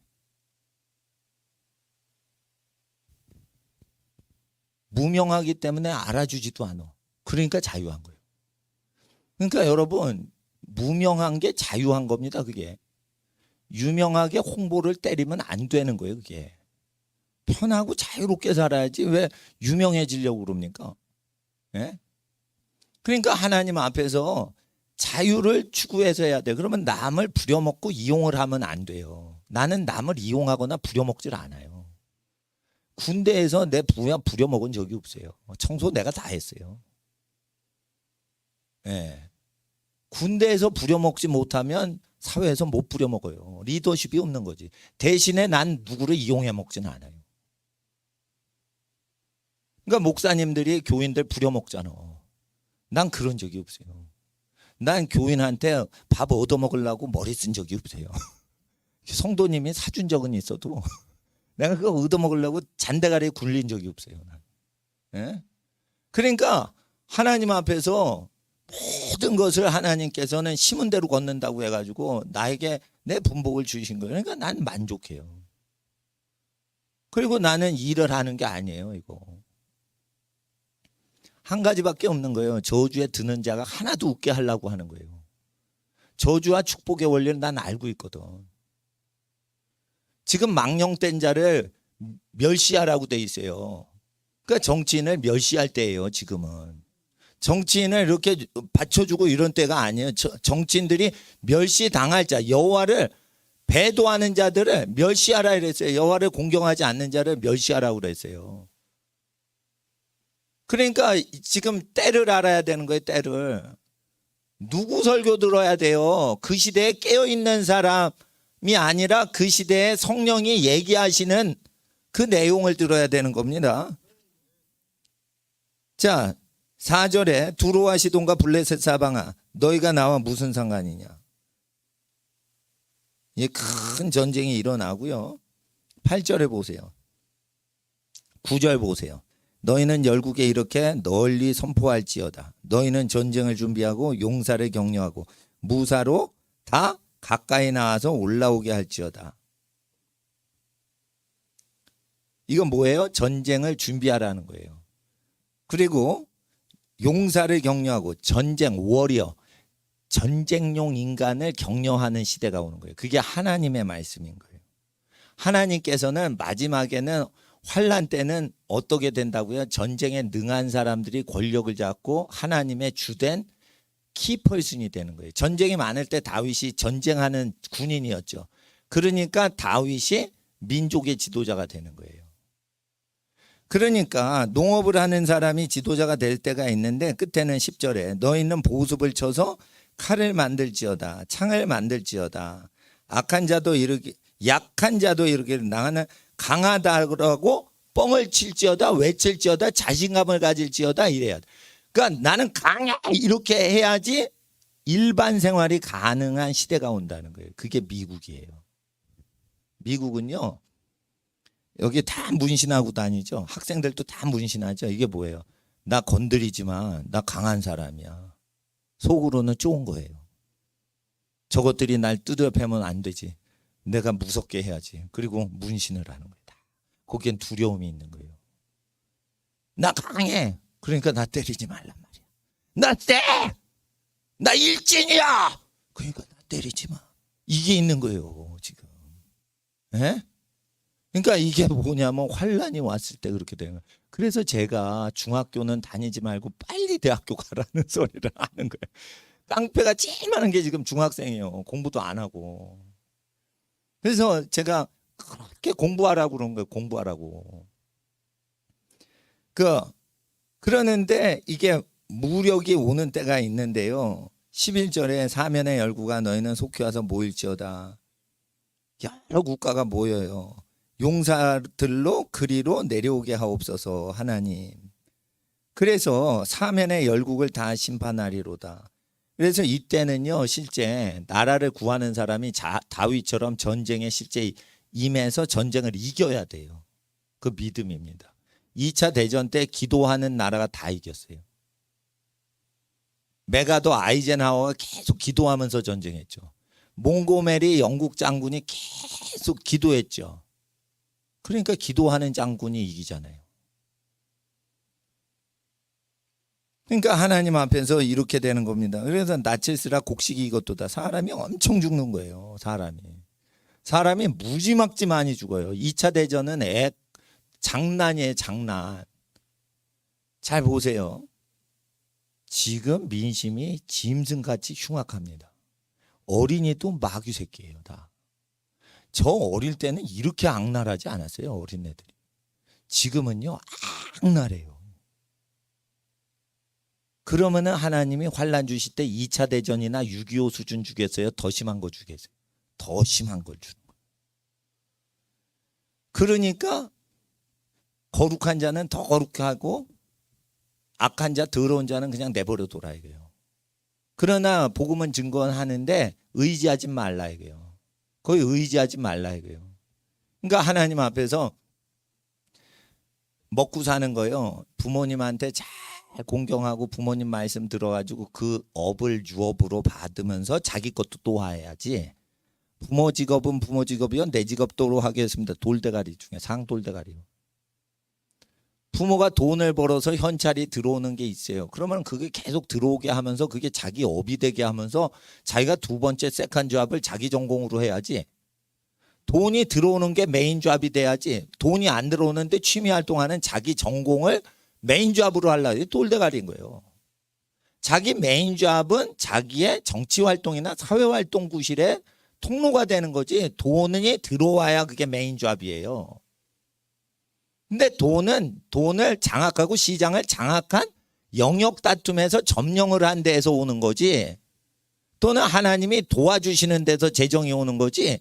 무명하기 때문에 알아주지도 않아. 그러니까 자유한 거예요. 그러니까 여러분, 무명한 게 자유한 겁니다. 그게 유명하게 홍보를 때리면 안 되는 거예요. 그게 편하고 자유롭게 살아야지 왜 유명해지려고 그럽니까? 예? 그러니까 하나님 앞에서 자유를 추구해서 해야 돼. 그러면 남을 부려먹고 이용을 하면 안 돼요. 나는 남을 이용하거나 부려먹질 않아요. 군대에서 내 부하 부려먹은 적이 없어요. 청소 내가 다 했어요. 예. 군대에서 부려먹지 못하면 사회에서 못 부려먹어요. 리더십이 없는 거지. 대신에 난 누구를 이용해 먹지는 않아요. 그러니까 목사님들이 교인들 부려먹잖아. 난 그런 적이 없어요. 난 교인한테 밥 얻어먹으려고 머리 쓴 적이 없어요. 성도님이 사준 적은 있어도 내가 그거 얻어먹으려고 잔대가리에 굴린 적이 없어요. 예? 그러니까 하나님 앞에서 모든 것을 하나님께서는 심은 대로 걷는다고 해가지고 나에게 내 분복을 주신 거예요. 그러니까 난 만족해요. 그리고 나는 일을 하는 게 아니에요. 이거 한 가지밖에 없는 거예요. 저주에 드는 자가 하나도 웃게 하려고 하는 거예요. 저주와 축복의 원리를 난 알고 있거든. 지금 망령된 자를 멸시하라고 돼 있어요. 그러니까 정치인을 멸시할 때예요. 지금은 정치인을 이렇게 받쳐주고 이런 때가 아니에요. 정치인들이 멸시당할 자, 여호와를 배도하는 자들을 멸시하라 그랬어요. 여호와를 공경하지 않는 자를 멸시하라고 그랬어요. 그러니까 지금 때를 알아야 되는 거예요. 때를. 누구 설교 들어야 돼요? 그 시대에 깨어있는 사람이 아니라 그 시대에 성령이 얘기하시는 그 내용을 들어야 되는 겁니다. 자, 4절에 두로와 시돈과 블레셋 사방아 너희가 나와 무슨 상관이냐. 이 큰 전쟁이 일어나고요. 8절에 보세요. 9절 보세요. 너희는 열국에 이렇게 널리 선포할지어다. 너희는 전쟁을 준비하고 용사를 격려하고 무사로 다 가까이 나와서 올라오게 할지어다. 이건 뭐예요? 전쟁을 준비하라는 거예요. 그리고 용사를 격려하고 전쟁, 워리어, 전쟁용 인간을 격려하는 시대가 오는 거예요. 그게 하나님의 말씀인 거예요. 하나님께서는 마지막에는 환난 때는 어떻게 된다고요? 전쟁에 능한 사람들이 권력을 잡고 하나님의 주된 키퍼슨이 되는 거예요. 전쟁이 많을 때 다윗이 전쟁하는 군인이었죠. 그러니까 다윗이 민족의 지도자가 되는 거예요. 그러니까 농업을 하는 사람이 지도자가 될 때가 있는데 끝에는 10절에 너희는 보습을 쳐서 칼을 만들지어다 창을 만들지어다 약한 자도 이르기를 나는 강하다고 뻥을 칠지어다 외칠지어다 자신감을 가질지어다 이래야 돼. 그러니까 나는 강해 이렇게 해야지 일반 생활이 가능한 시대가 온다는 거예요. 그게 미국이에요. 미국은요 여기 다 문신하고 다니죠. 학생들도 다 문신하죠. 이게 뭐예요? 나 건드리지 마. 나 강한 사람이야. 속으로는 좋은 거예요. 저것들이 날 두드려 패면 안 되지. 내가 무섭게 해야지. 그리고 문신을 하는 거다. 거기엔 두려움이 있는 거예요. 나 강해. 그러니까 나 때리지 말란 말이야. 나 때! 나 일진이야! 그러니까 나 때리지 마. 이게 있는 거예요, 지금. 예? 그러니까 이게 뭐냐면 환란이 왔을 때 그렇게 되는 거예요. 그래서 제가 중학교는 다니지 말고 빨리 대학교 가라는 소리를 하는 거예요. 깡패가 제일 많은 게 지금 중학생이에요. 공부도 안 하고. 그래서 제가 그렇게 공부하라고 그런 거예요. 공부하라고. 그러는데 이게 무력이 오는 때가 있는데요. 11절에 사면의 열구가 너희는 속히 와서 모일지어다. 여러 국가가 모여요. 용사들로 그리로 내려오게 하옵소서 하나님. 그래서 사면의 열국을 다 심판하리로다. 그래서 이때는요, 실제 나라를 구하는 사람이 다윗처럼 전쟁에 실제 임해서 전쟁을 이겨야 돼요. 그 믿음입니다. 2차 대전 때 기도하는 나라가 다 이겼어요. 메가더 아이젠하워가 계속 기도하면서 전쟁했죠. 몽고메리 영국 장군이 계속 기도했죠. 그러니까 기도하는 장군이 이기잖아요. 그러니까 하나님 앞에서 이렇게 되는 겁니다. 그래서 나체스라 곡식이 이것도다. 사람이 엄청 죽는 거예요. 사람이 무지막지 많이 죽어요. 2차 대전은 장난이에요. 장난. 잘 보세요. 지금 민심이 짐승같이 흉악합니다. 어린이도 마귀 새끼예요. 다. 저 어릴 때는 이렇게 악랄하지 않았어요. 어린애들이. 지금은요. 악랄해요. 그러면은 하나님이 환난 주실 때 2차 대전이나 6.25 수준 주겠어요? 더 심한 거 주겠어요? 더 심한 걸 주는 거예요. 그러니까 거룩한 자는 더 거룩하고 악한 자, 더러운 자는 그냥 내버려 둬라 이거예요. 그러나 복음은 증거하는데 의지하지 말라 이거예요. 거의 의지하지 말라 이거예요. 그러니까 하나님 앞에서 먹고 사는 거요. 부모님한테 잘 공경하고 부모님 말씀 들어가지고 그 업을 유업으로 받으면서 자기 것도 또 해야지. 부모 직업은 부모 직업이요. 내 직업도로 하겠습니다. 돌대가리 중에 상돌대가리요. 부모가 돈을 벌어서 현찰이 들어오는 게 있어요. 그러면 그게 계속 들어오게 하면서 그게 자기 업이 되게 하면서 자기가 두 번째 세컨 잡을 자기 전공으로 해야지. 돈이 들어오는 게 메인 잡이 돼야지. 돈이 안 들어오는데 취미 활동하는 자기 전공을 메인 잡으로 하려고 돌대가리인 거예요. 자기 메인 잡은 자기의 정치 활동이나 사회 활동 구실의 통로가 되는 거지. 돈이 들어와야 그게 메인 잡이에요. 근데 돈을 장악하고 시장을 장악한 영역 다툼에서 점령을 한 데에서 오는 거지. 또는 하나님이 도와주시는 데서 재정이 오는 거지.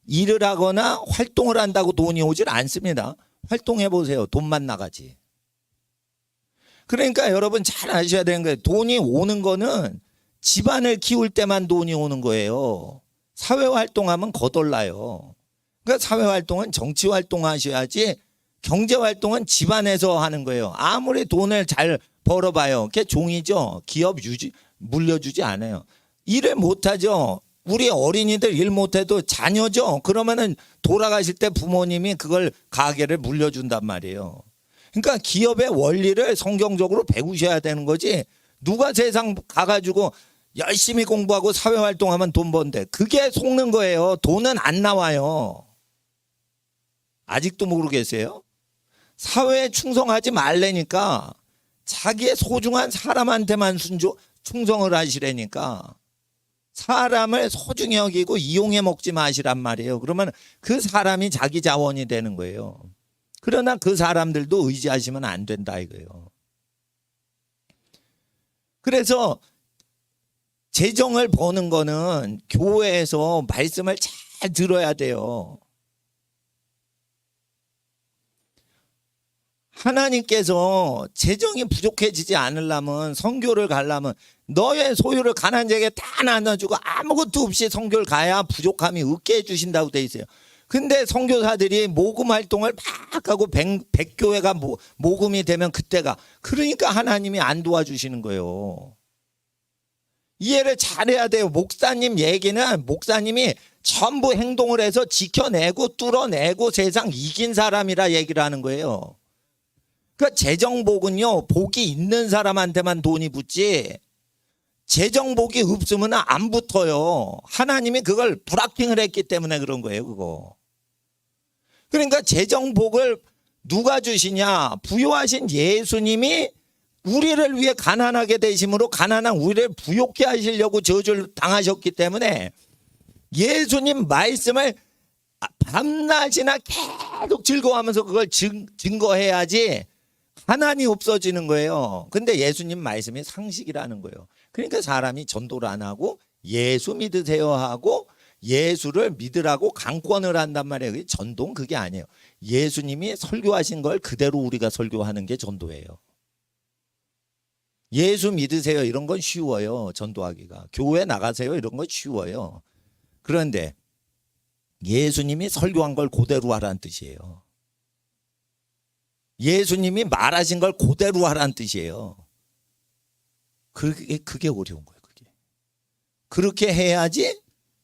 일을 하거나 활동을 한다고 돈이 오질 않습니다. 활동해 보세요. 돈만 나가지. 그러니까 여러분 잘 아셔야 되는 거예요. 돈이 오는 거는 집안을 키울 때만 돈이 오는 거예요. 사회활동하면 거덜나요. 그러니까 사회활동은 정치활동 하셔야지 경제활동은 집안에서 하는 거예요. 아무리 돈을 잘 벌어봐요. 그게 종이죠. 기업 물려주지 않아요. 일을 못하죠. 우리 어린이들 일 못해도 자녀죠. 그러면은 돌아가실 때 부모님이 그걸 가게를 물려준단 말이에요. 그러니까 기업의 원리를 성경적으로 배우셔야 되는 거지. 누가 세상 가가지고 열심히 공부하고 사회활동하면 돈 번대. 그게 속는 거예요. 돈은 안 나와요. 아직도 모르겠어요? 사회에 충성하지 말라니까 자기의 소중한 사람한테만 충성을 하시라니까 사람을 소중히 여기고 이용해 먹지 마시란 말이에요. 그러면 그 사람이 자기 자원이 되는 거예요. 그러나 그 사람들도 의지하시면 안 된다 이거예요. 그래서 재정을 버는 거는 교회에서 말씀을 잘 들어야 돼요. 하나님께서 재정이 부족해지지 않으려면 선교를 가려면 너의 소유를 가난한 자에게 다 나눠주고 아무것도 없이 선교를 가야 부족함이 없게 해주신다고 돼 있어요. 근데 선교사들이 모금 활동을 막 하고 100교회가 모금이 되면 그때가 그러니까 하나님이 안 도와주시는 거예요. 이해를 잘해야 돼요. 목사님 얘기는 목사님이 전부 행동을 해서 지켜내고 뚫어내고 세상 이긴 사람이라 얘기를 하는 거예요. 그러니까 재정복은요, 복이 있는 사람한테만 돈이 붙지 재정복이 없으면 안 붙어요. 하나님이 그걸 브라킹을 했기 때문에 그런 거예요, 그거. 그러니까 재정복을 누가 주시냐? 부요하신 예수님이 우리를 위해 가난하게 되심으로 가난한 우리를 부욕케 하시려고 저주를 당하셨기 때문에 예수님 말씀을 밤낮이나 계속 즐거워하면서 그걸 증거해야지 가난이 없어지는 거예요. 근데 예수님 말씀이 상식이라는 거예요. 그러니까 사람이 전도를 안 하고 예수 믿으세요 하고 예수를 믿으라고 강권을 한단 말이에요. 전도는 그게 아니에요. 예수님이 설교하신 걸 그대로 우리가 설교하는 게 전도예요. 예수 믿으세요 이런 건 쉬워요. 전도하기가. 교회 나가세요 이런 건 쉬워요. 그런데 예수님이 설교한 걸 그대로 하라는 뜻이에요. 예수님이 말하신 걸 그대로 하라는 뜻이에요. 그게 어려운 거예요. 그렇게 해야지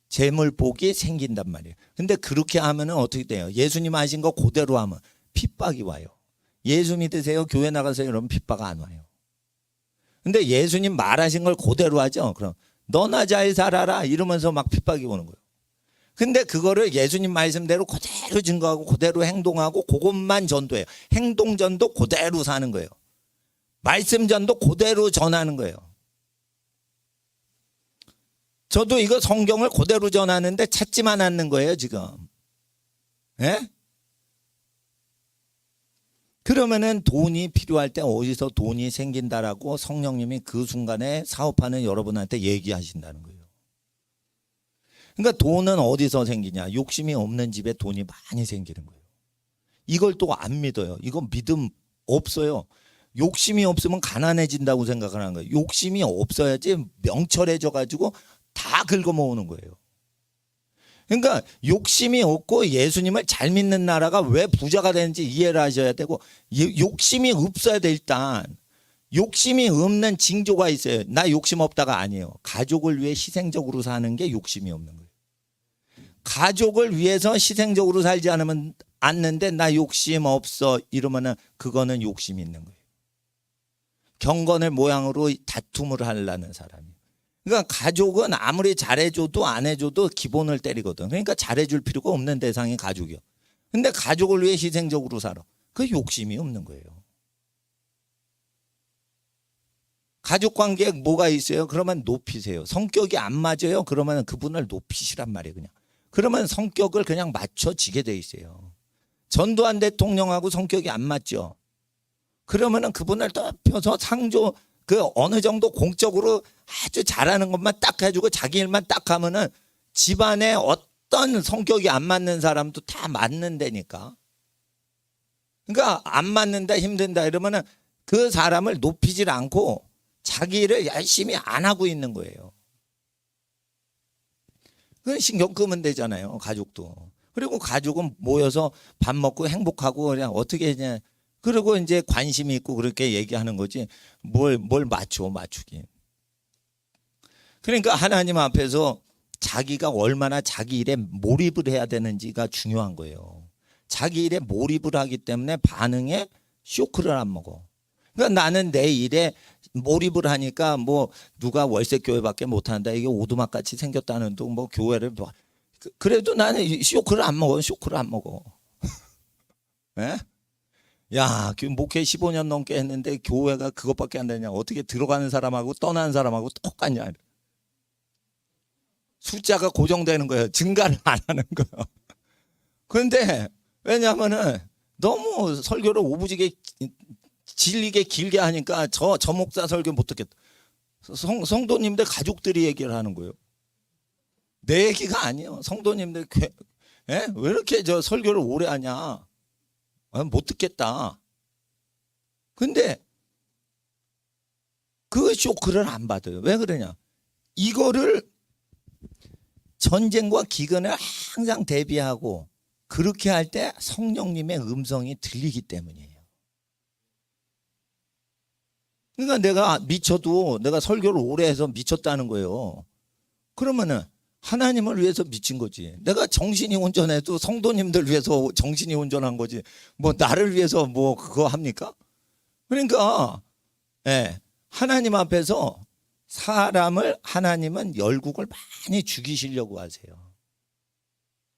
재물복이 생긴단 말이에요. 근데 그렇게 하면 어떻게 돼요? 예수님 하신 거 그대로 하면 핍박이 와요. 예수 믿으세요 교회 나가세요 이러면 핍박 안 와요. 근데 예수님 말하신 걸 그대로 하죠. 그럼 너나 잘 살아라 이러면서 막 핍박이 오는 거예요. 근데 그거를 예수님 말씀대로 그대로 증거하고 그대로 행동하고 그것만 전도해요. 행동전도 그대로 사는 거예요. 말씀전도 그대로 전하는 거예요. 저도 이거 성경을 그대로 전하는데 찾지만 않는 거예요 지금. 예? 그러면은 돈이 필요할 때 어디서 돈이 생긴다라고 성령님이 그 순간에 사업하는 여러분한테 얘기하신다는 거예요. 그러니까 돈은 어디서 생기냐? 욕심이 없는 집에 돈이 많이 생기는 거예요. 이걸 또 안 믿어요. 이거 믿음 없어요. 욕심이 없으면 가난해진다고 생각을 하는 거예요. 욕심이 없어야지 명철해져 가지고 다 긁어모으는 거예요. 그러니까 욕심이 없고 예수님을 잘 믿는 나라가 왜 부자가 되는지 이해를 하셔야 되고 욕심이 없어야 돼 일단. 욕심이 없는 징조가 있어요. 나 욕심 없다가 아니에요. 가족을 위해 희생적으로 사는 게 욕심이 없는 거예요. 가족을 위해서 희생적으로 살지 않는데 나 욕심 없어 이러면은 그거는 욕심이 있는 거예요. 경건을 모양으로 다툼을 하려는 사람이에요. 그러니까 가족은 아무리 잘해줘도 안 해줘도 기본을 때리거든. 그러니까 잘해줄 필요가 없는 대상이 가족이요. 근데 가족을 위해 희생적으로 살아. 그 욕심이 없는 거예요. 가족관계에 뭐가 있어요? 그러면 높이세요. 성격이 안 맞아요? 그러면 그분을 높이시란 말이에요. 그냥. 그러면 성격을 그냥 맞춰지게 돼 있어요. 전두환 대통령하고 성격이 안 맞죠? 그러면은 그분을 높여서 상조 어느 정도 공적으로 아주 잘하는 것만 딱 해주고 자기 일만 딱 하면은 집안에 어떤 성격이 안 맞는 사람도 다 맞는다니까. 그러니까 안 맞는다 힘든다 이러면은 그 사람을 높이질 않고 자기 일을 열심히 안 하고 있는 거예요. 그건 신경 끄면 되잖아요. 가족도. 그리고 가족은 모여서 밥 먹고 행복하고 그냥 어떻게 했냐. 그리고 이제 관심이 있고 그렇게 얘기하는 거지 뭘 맞추긴. 그러니까 하나님 앞에서 자기가 얼마나 자기 일에 몰입을 해야 되는지가 중요한 거예요. 자기 일에 몰입을 하기 때문에 반응에 쇼크를 안 먹어. 그러니까 나는 내 일에 몰입을 하니까 뭐 누가 월세 교회밖에 못한다 이게 오두막 같이 생겼다는 둥 뭐 교회를 그래도 나는 쇼크를 안 먹어. 예? 야, 목회 15년 넘게 했는데 교회가 그것밖에 안 되냐. 어떻게 들어가는 사람하고 떠나는 사람하고 똑같냐. 숫자가 고정되는 거예요. 증가를 안 하는 거예요. 그런데 왜냐하면은 너무 설교를 오부지게 질리게 길게 하니까 저 목사 설교 못 듣겠다. 성도님들 가족들이 얘기를 하는 거예요. 내 얘기가 아니에요. 성도님들 왜 이렇게 저 설교를 오래 하냐. 못 듣겠다. 근데 그 쇼크를 안 받아요. 왜 그러냐? 이거를 전쟁과 기근을 항상 대비하고 그렇게 할 때 성령님의 음성이 들리기 때문이에요. 그러니까 내가 미쳐도 내가 설교를 오래 해서 미쳤다는 거예요. 그러면은 하나님을 위해서 미친 거지. 내가 정신이 온전해도 성도님들 위해서 정신이 온전한 거지. 뭐 나를 위해서 뭐 그거 합니까? 그러니까 예, 하나님 앞에서 사람을 하나님은 열국을 많이 죽이시려고 하세요.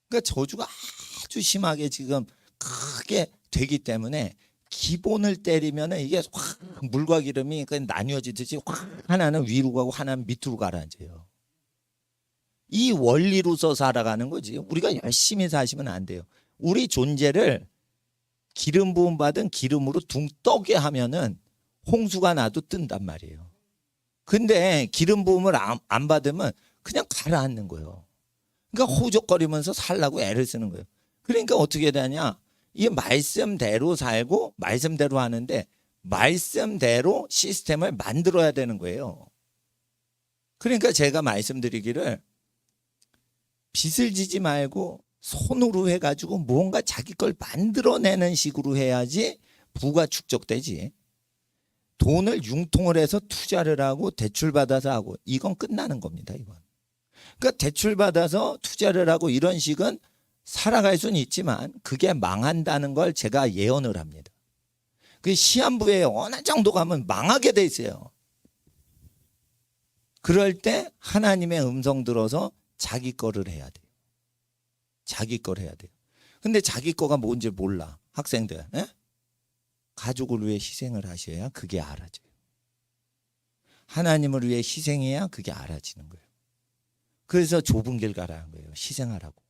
그러니까 저주가 아주 심하게 지금 크게 되기 때문에 기본을 때리면 이게 확 물과 기름이 나뉘어지듯이 확 하나는 위로 가고 하나는 밑으로 가라앉아요. 이 원리로서 살아가는 거지. 우리가 열심히 사시면 안 돼요. 우리 존재를 기름 부음 받은 기름으로 둥 떠게 하면은 홍수가 나도 뜬단 말이에요. 근데 기름 부음을 안 받으면 그냥 가라앉는 거예요. 그러니까 호적거리면서 살라고 애를 쓰는 거예요. 그러니까 어떻게 되냐? 이 말씀대로 살고 말씀대로 하는데 말씀대로 시스템을 만들어야 되는 거예요. 그러니까 제가 말씀드리기를 빚을 지지 말고 손으로 해가지고 뭔가 자기 걸 만들어내는 식으로 해야지 부가 축적되지. 돈을 융통을 해서 투자를 하고 대출받아서 하고 이건 끝나는 겁니다. 이건. 그러니까 대출받아서 투자를 하고 이런 식은 살아갈 수는 있지만 그게 망한다는 걸 제가 예언을 합니다. 그 시한부에 어느 정도 가면 망하게 돼 있어요. 그럴 때 하나님의 음성 들어서 자기 거를 해야 돼요. 자기 걸 해야 돼요. 근데 자기 거가 뭔지 몰라. 학생들. 에? 가족을 위해 희생을 하셔야 그게 알아져요. 하나님을 위해 희생해야 그게 알아지는 거예요. 그래서 좁은 길 가라는 거예요. 희생하라고.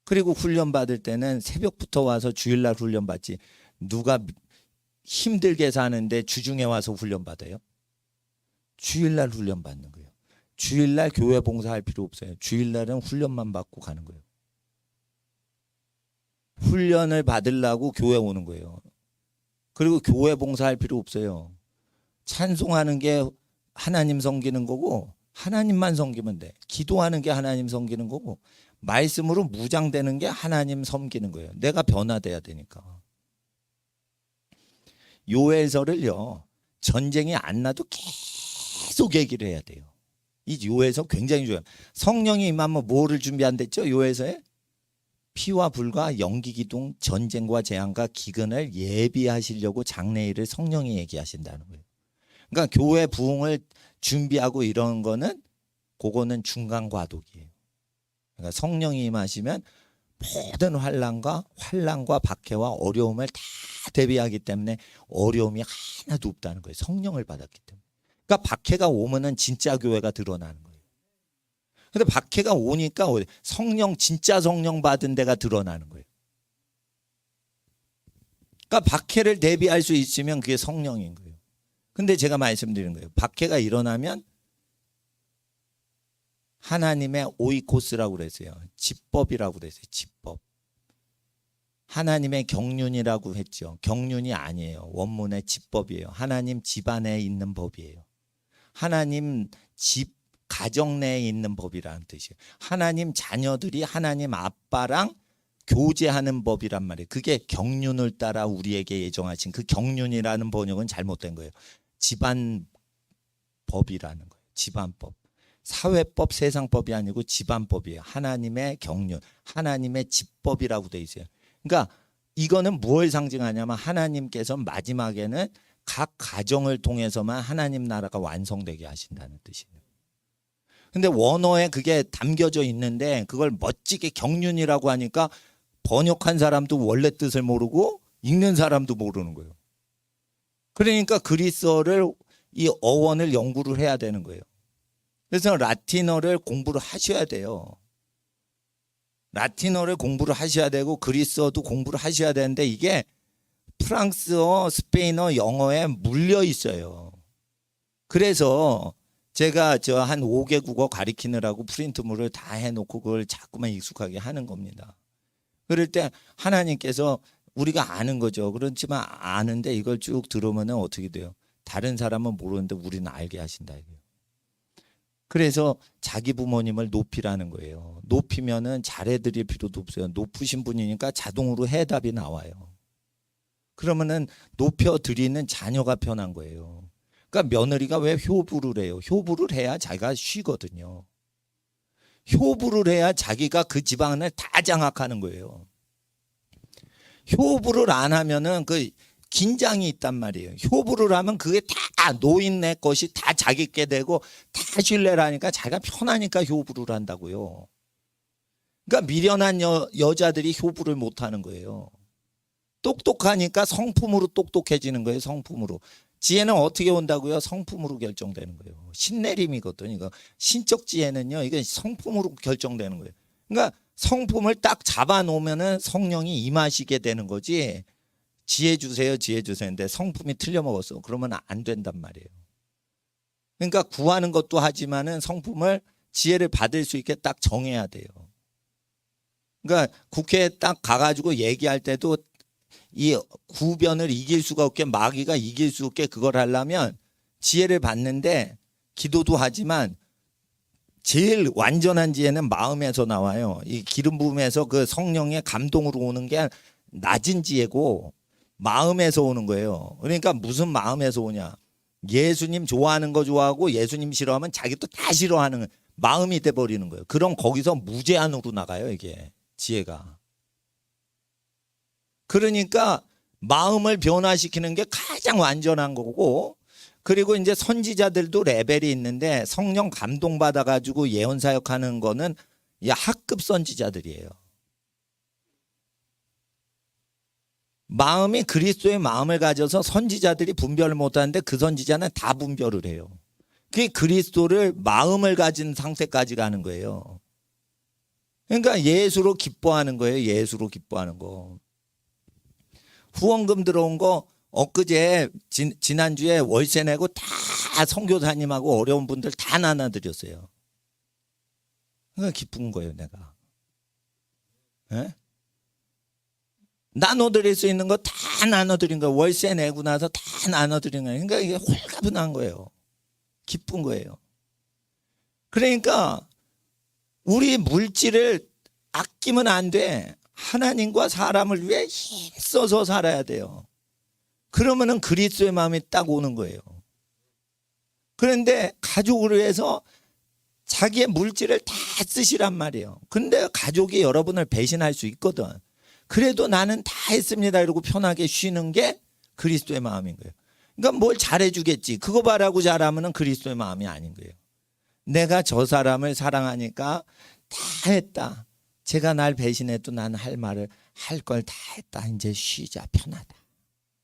그리고 훈련 받을 때는 새벽부터 와서 주일날 훈련 받지. 누가 힘들게 사는데 주중에 와서 훈련 받아요? 주일날 훈련 받는 거예요. 주일날 교회 봉사할 필요 없어요. 주일날은 훈련만 받고 가는 거예요. 훈련을 받으려고 교회 오는 거예요. 그리고 교회 봉사할 필요 없어요. 찬송하는 게 하나님 섬기는 거고 하나님만 섬기면 돼. 기도하는 게 하나님 섬기는 거고 말씀으로 무장되는 게 하나님 섬기는 거예요. 내가 변화돼야 되니까. 요엘서를요. 전쟁이 안 나도 계속 얘기를 해야 돼요. 이 요엘서 굉장히 중요해요. 성령이 임하면 뭐를 준비한댔죠? 요엘서에? 피와 불과 연기기둥 전쟁과 재앙과 기근을 예비하시려고 장래일을 성령이 얘기하신다는 거예요. 그러니까 교회 부흥을 준비하고 이런 거는 그거는 중간 과도기예요. 그러니까 성령이 임하시면 모든 환난과 박해와 어려움을 다 대비하기 때문에 어려움이 하나도 없다는 거예요. 성령을 받았기 때문에. 그러니까 박해가 오면은 진짜 교회가 드러나는 거예요. 근데 박해가 오니까 성령 진짜 성령 받은 데가 드러나는 거예요. 그러니까 박해를 대비할 수 있으면 그게 성령인 거예요. 근데 제가 말씀드리는 거예요. 박해가 일어나면 하나님의 오이코스라고 그랬어요. 지법이라고 그랬어요. 지법. 하나님의 경륜이라고 했죠. 경륜이 아니에요. 원문의 지법이에요. 하나님 집안에 있는 법이에요. 하나님 집 가정 내에 있는 법이라는 뜻이에요. 하나님 자녀들이 하나님 아빠랑 교제하는 법이란 말이에요. 그게 경륜을 따라 우리에게 예정하신 그 경륜이라는 번역은 잘못된 거예요. 집안 법이라는 거예요. 집안법. 사회법, 세상법이 아니고 집안법이에요. 하나님의 경륜, 하나님의 집법이라고 돼 있어요. 그러니까 이거는 무엇을 상징하냐면 하나님께서 마지막에는 각 가정을 통해서만 하나님 나라가 완성되게 하신다는 뜻이에요. 근데 원어에 그게 담겨져 있는데 그걸 멋지게 경륜이라고 하니까 번역한 사람도 원래 뜻을 모르고 읽는 사람도 모르는 거예요. 그러니까 그리스어를 이 어원을 연구를 해야 되는 거예요. 그래서 라틴어를 공부를 하셔야 돼요. 라틴어를 공부를 하셔야 되고 그리스어도 공부를 하셔야 되는데 이게 프랑스어, 스페인어, 영어에 물려 있어요. 그래서 제가 저 한 5개 국어 가리키느라고 프린트물을 다 해놓고 그걸 자꾸만 익숙하게 하는 겁니다. 그럴 때 하나님께서 우리가 아는 거죠. 그렇지만 아는데 이걸 쭉 들으면 어떻게 돼요? 다른 사람은 모르는데 우리는 알게 하신다 이거예요. 그래서 자기 부모님을 높이라는 거예요. 높이면은 잘해드릴 필요도 없어요. 높으신 분이니까 자동으로 해답이 나와요. 그러면은 높여드리는 자녀가 편한 거예요. 그러니까 며느리가 왜 효부를 해요? 효부를 해야 자기가 쉬거든요. 효부를 해야 자기가 그 집안을 다 장악하는 거예요. 효부를 안 하면은 그 긴장이 있단 말이에요. 효부를 하면 그게 다 노인네 것이 다 자기께 되고 다 신뢰를 하니까 자기가 편하니까 효부를 한다고요. 그러니까 미련한 여자들이 효부를 못 하는 거예요. 똑똑하니까 성품으로 똑똑해지는 거예요. 성품으로. 지혜는 어떻게 온다고요? 성품으로 결정되는 거예요. 신내림이거든요. 이거 신적 지혜는요. 이게 성품으로 결정되는 거예요. 그러니까 성품을 딱 잡아놓으면은 성령이 임하시게 되는 거지. 지혜 주세요, 지혜 주세요. 근데 성품이 틀려먹었어. 그러면 안 된단 말이에요. 그러니까 구하는 것도 하지만은 성품을 지혜를 받을 수 있게 딱 정해야 돼요. 그러니까 국회에 딱 가가지고 얘기할 때도 이 구변을 이길 수가 없게 마귀가 이길 수 없게 그걸 하려면 지혜를 받는데 기도도 하지만 제일 완전한 지혜는 마음에서 나와요. 이 기름 부음에서 그 성령의 감동으로 오는 게 낮은 지혜고 마음에서 오는 거예요. 그러니까 무슨 마음에서 오냐? 예수님 좋아하는 거 좋아하고 예수님 싫어하면 자기도 다 싫어하는 마음이 돼버리는 거예요. 그럼 거기서 무제한으로 나가요, 이게 지혜가. 그러니까 마음을 변화시키는 게 가장 완전한 거고, 그리고 이제 선지자들도 레벨이 있는데 성령 감동받아 가지고 예언 사역하는 거는 학급 선지자들이에요. 마음이 그리스도의 마음을 가져서 선지자들이 분별을 못하는데 그 선지자는 다 분별을 해요. 그게 그리스도를 마음을 가진 상태까지 가는 거예요. 그러니까 예수로 기뻐하는 거예요. 예수로 기뻐하는 거. 후원금 들어온 거 엊그제 지난주에 월세 내고 다 선교사님하고 어려운 분들 다 나눠드렸어요. 그러니까 기쁜 거예요, 내가. 네? 나눠드릴 수 있는 거 다 나눠드린 거예요. 월세 내고 나서 다 나눠드린 거예요. 그러니까 이게 홀가분한 거예요. 기쁜 거예요. 그러니까 우리 물질을 아끼면 안 돼. 하나님과 사람을 위해 힘써서 살아야 돼요. 그러면은 그리스도의 마음이 딱 오는 거예요. 그런데 가족을 위해서 자기의 물질을 다 쓰시란 말이에요. 근데 가족이 여러분을 배신할 수 있거든. 그래도 나는 다 했습니다 이러고 편하게 쉬는 게 그리스도의 마음인 거예요. 그러니까 뭘 잘해주겠지. 그거 바라고 잘하면 그리스도의 마음이 아닌 거예요. 내가 저 사람을 사랑하니까 다 했다. 제가 날 배신해도 난 할 말을 할 걸 다 했다. 이제 쉬자, 편하다.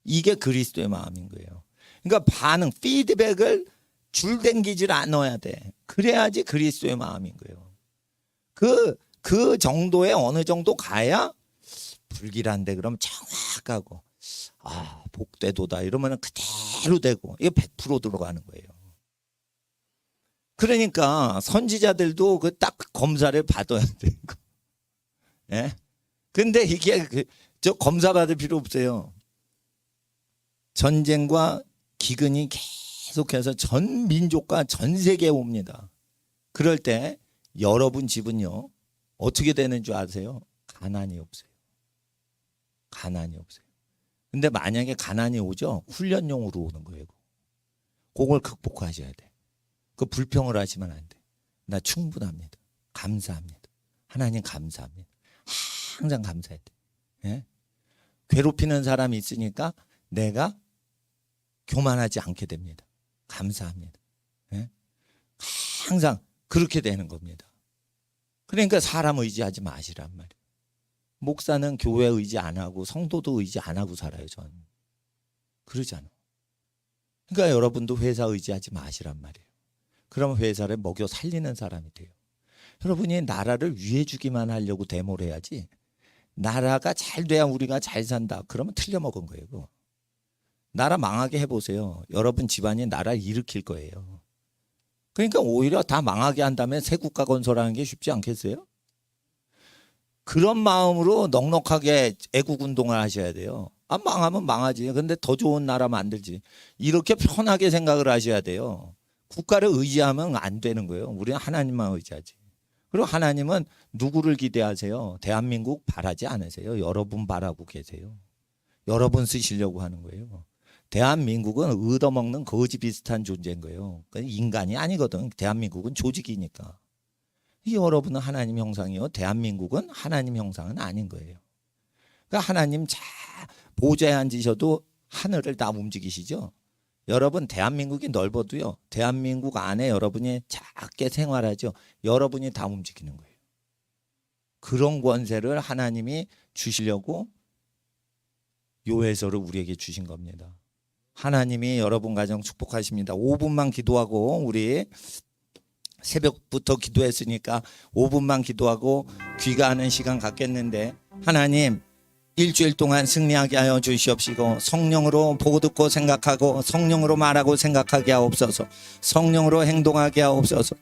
이게 그리스도의 마음인 거예요. 그러니까 반응, 피드백을 줄당기질 않아야 돼. 그래야지 그리스도의 마음인 거예요. 그 정도에 어느 정도 가야 불길한데 그럼 정확하고 복되도다 이러면 그대로 되고 이게 100% 들어가는 거예요. 그러니까 선지자들도 그 딱 검사를 받아야 되고. 예? 근데 이게 저 검사 받을 필요 없어요. 전쟁과 기근이 계속해서 전 민족과 전 세계에 옵니다. 그럴 때 여러분 집은요 어떻게 되는 줄 아세요? 가난이 없어요. 가난이 없어요. 근데 만약에 가난이 오죠? 훈련용으로 오는 거예요. 그걸 극복하셔야 돼. 그 불평을 하시면 안 돼. 나 충분합니다. 감사합니다. 하나님 감사합니다. 항상 감사해야 돼. 예? 괴롭히는 사람이 있으니까 내가 교만하지 않게 됩니다. 감사합니다. 예? 항상 그렇게 되는 겁니다. 그러니까 사람 의지하지 마시란 말이에요. 목사는 교회 의지 안 하고 성도도 의지 안 하고 살아요. 전 그러잖아. 그러니까 여러분도 회사 의지하지 마시란 말이에요. 그러면 회사를 먹여 살리는 사람이 돼요. 여러분이 나라를 위해 주기만 하려고 데모를 해야지. 나라가 잘 돼야 우리가 잘 산다. 그러면 틀려먹은 거예요. 그거. 나라 망하게 해보세요. 여러분 집안이 나라를 일으킬 거예요. 그러니까 오히려 다 망하게 한 다음에 새 국가 건설하는 게 쉽지 않겠어요? 그런 마음으로 넉넉하게 애국운동을 하셔야 돼요. 망하면 망하지. 근데 더 좋은 나라 만들지. 이렇게 편하게 생각을 하셔야 돼요. 국가를 의지하면 안 되는 거예요. 우리는 하나님만 의지하지. 그리고 하나님은 누구를 기대하세요? 대한민국 바라지 않으세요. 여러분 바라고 계세요. 여러분 쓰시려고 하는 거예요. 대한민국은 얻어먹는 거지 비슷한 존재인 거예요. 그러니까 인간이 아니거든. 대한민국은 조직이니까. 여러분은 하나님 형상이요. 대한민국은 하나님 형상은 아닌 거예요. 그러니까 하나님 보좌에 앉으셔도 하늘을 다 움직이시죠. 여러분 대한민국이 넓어도요. 대한민국 안에 여러분이 작게 생활하죠. 여러분이 다 움직이는 거예요. 그런 권세를 하나님이 주시려고 요해서를 우리에게 주신 겁니다. 하나님이 여러분 가정 축복하십니다. 5분만 기도하고 우리 새벽부터 기도했으니까 5분만 기도하고 귀가하는 시간 갖겠는데 하나님 일주일 동안 승리하게 하여 주시옵시고 성령으로 보고 듣고 생각하고 성령으로 말하고 생각하게 하옵소서. 성령으로 행동하게 하옵소서.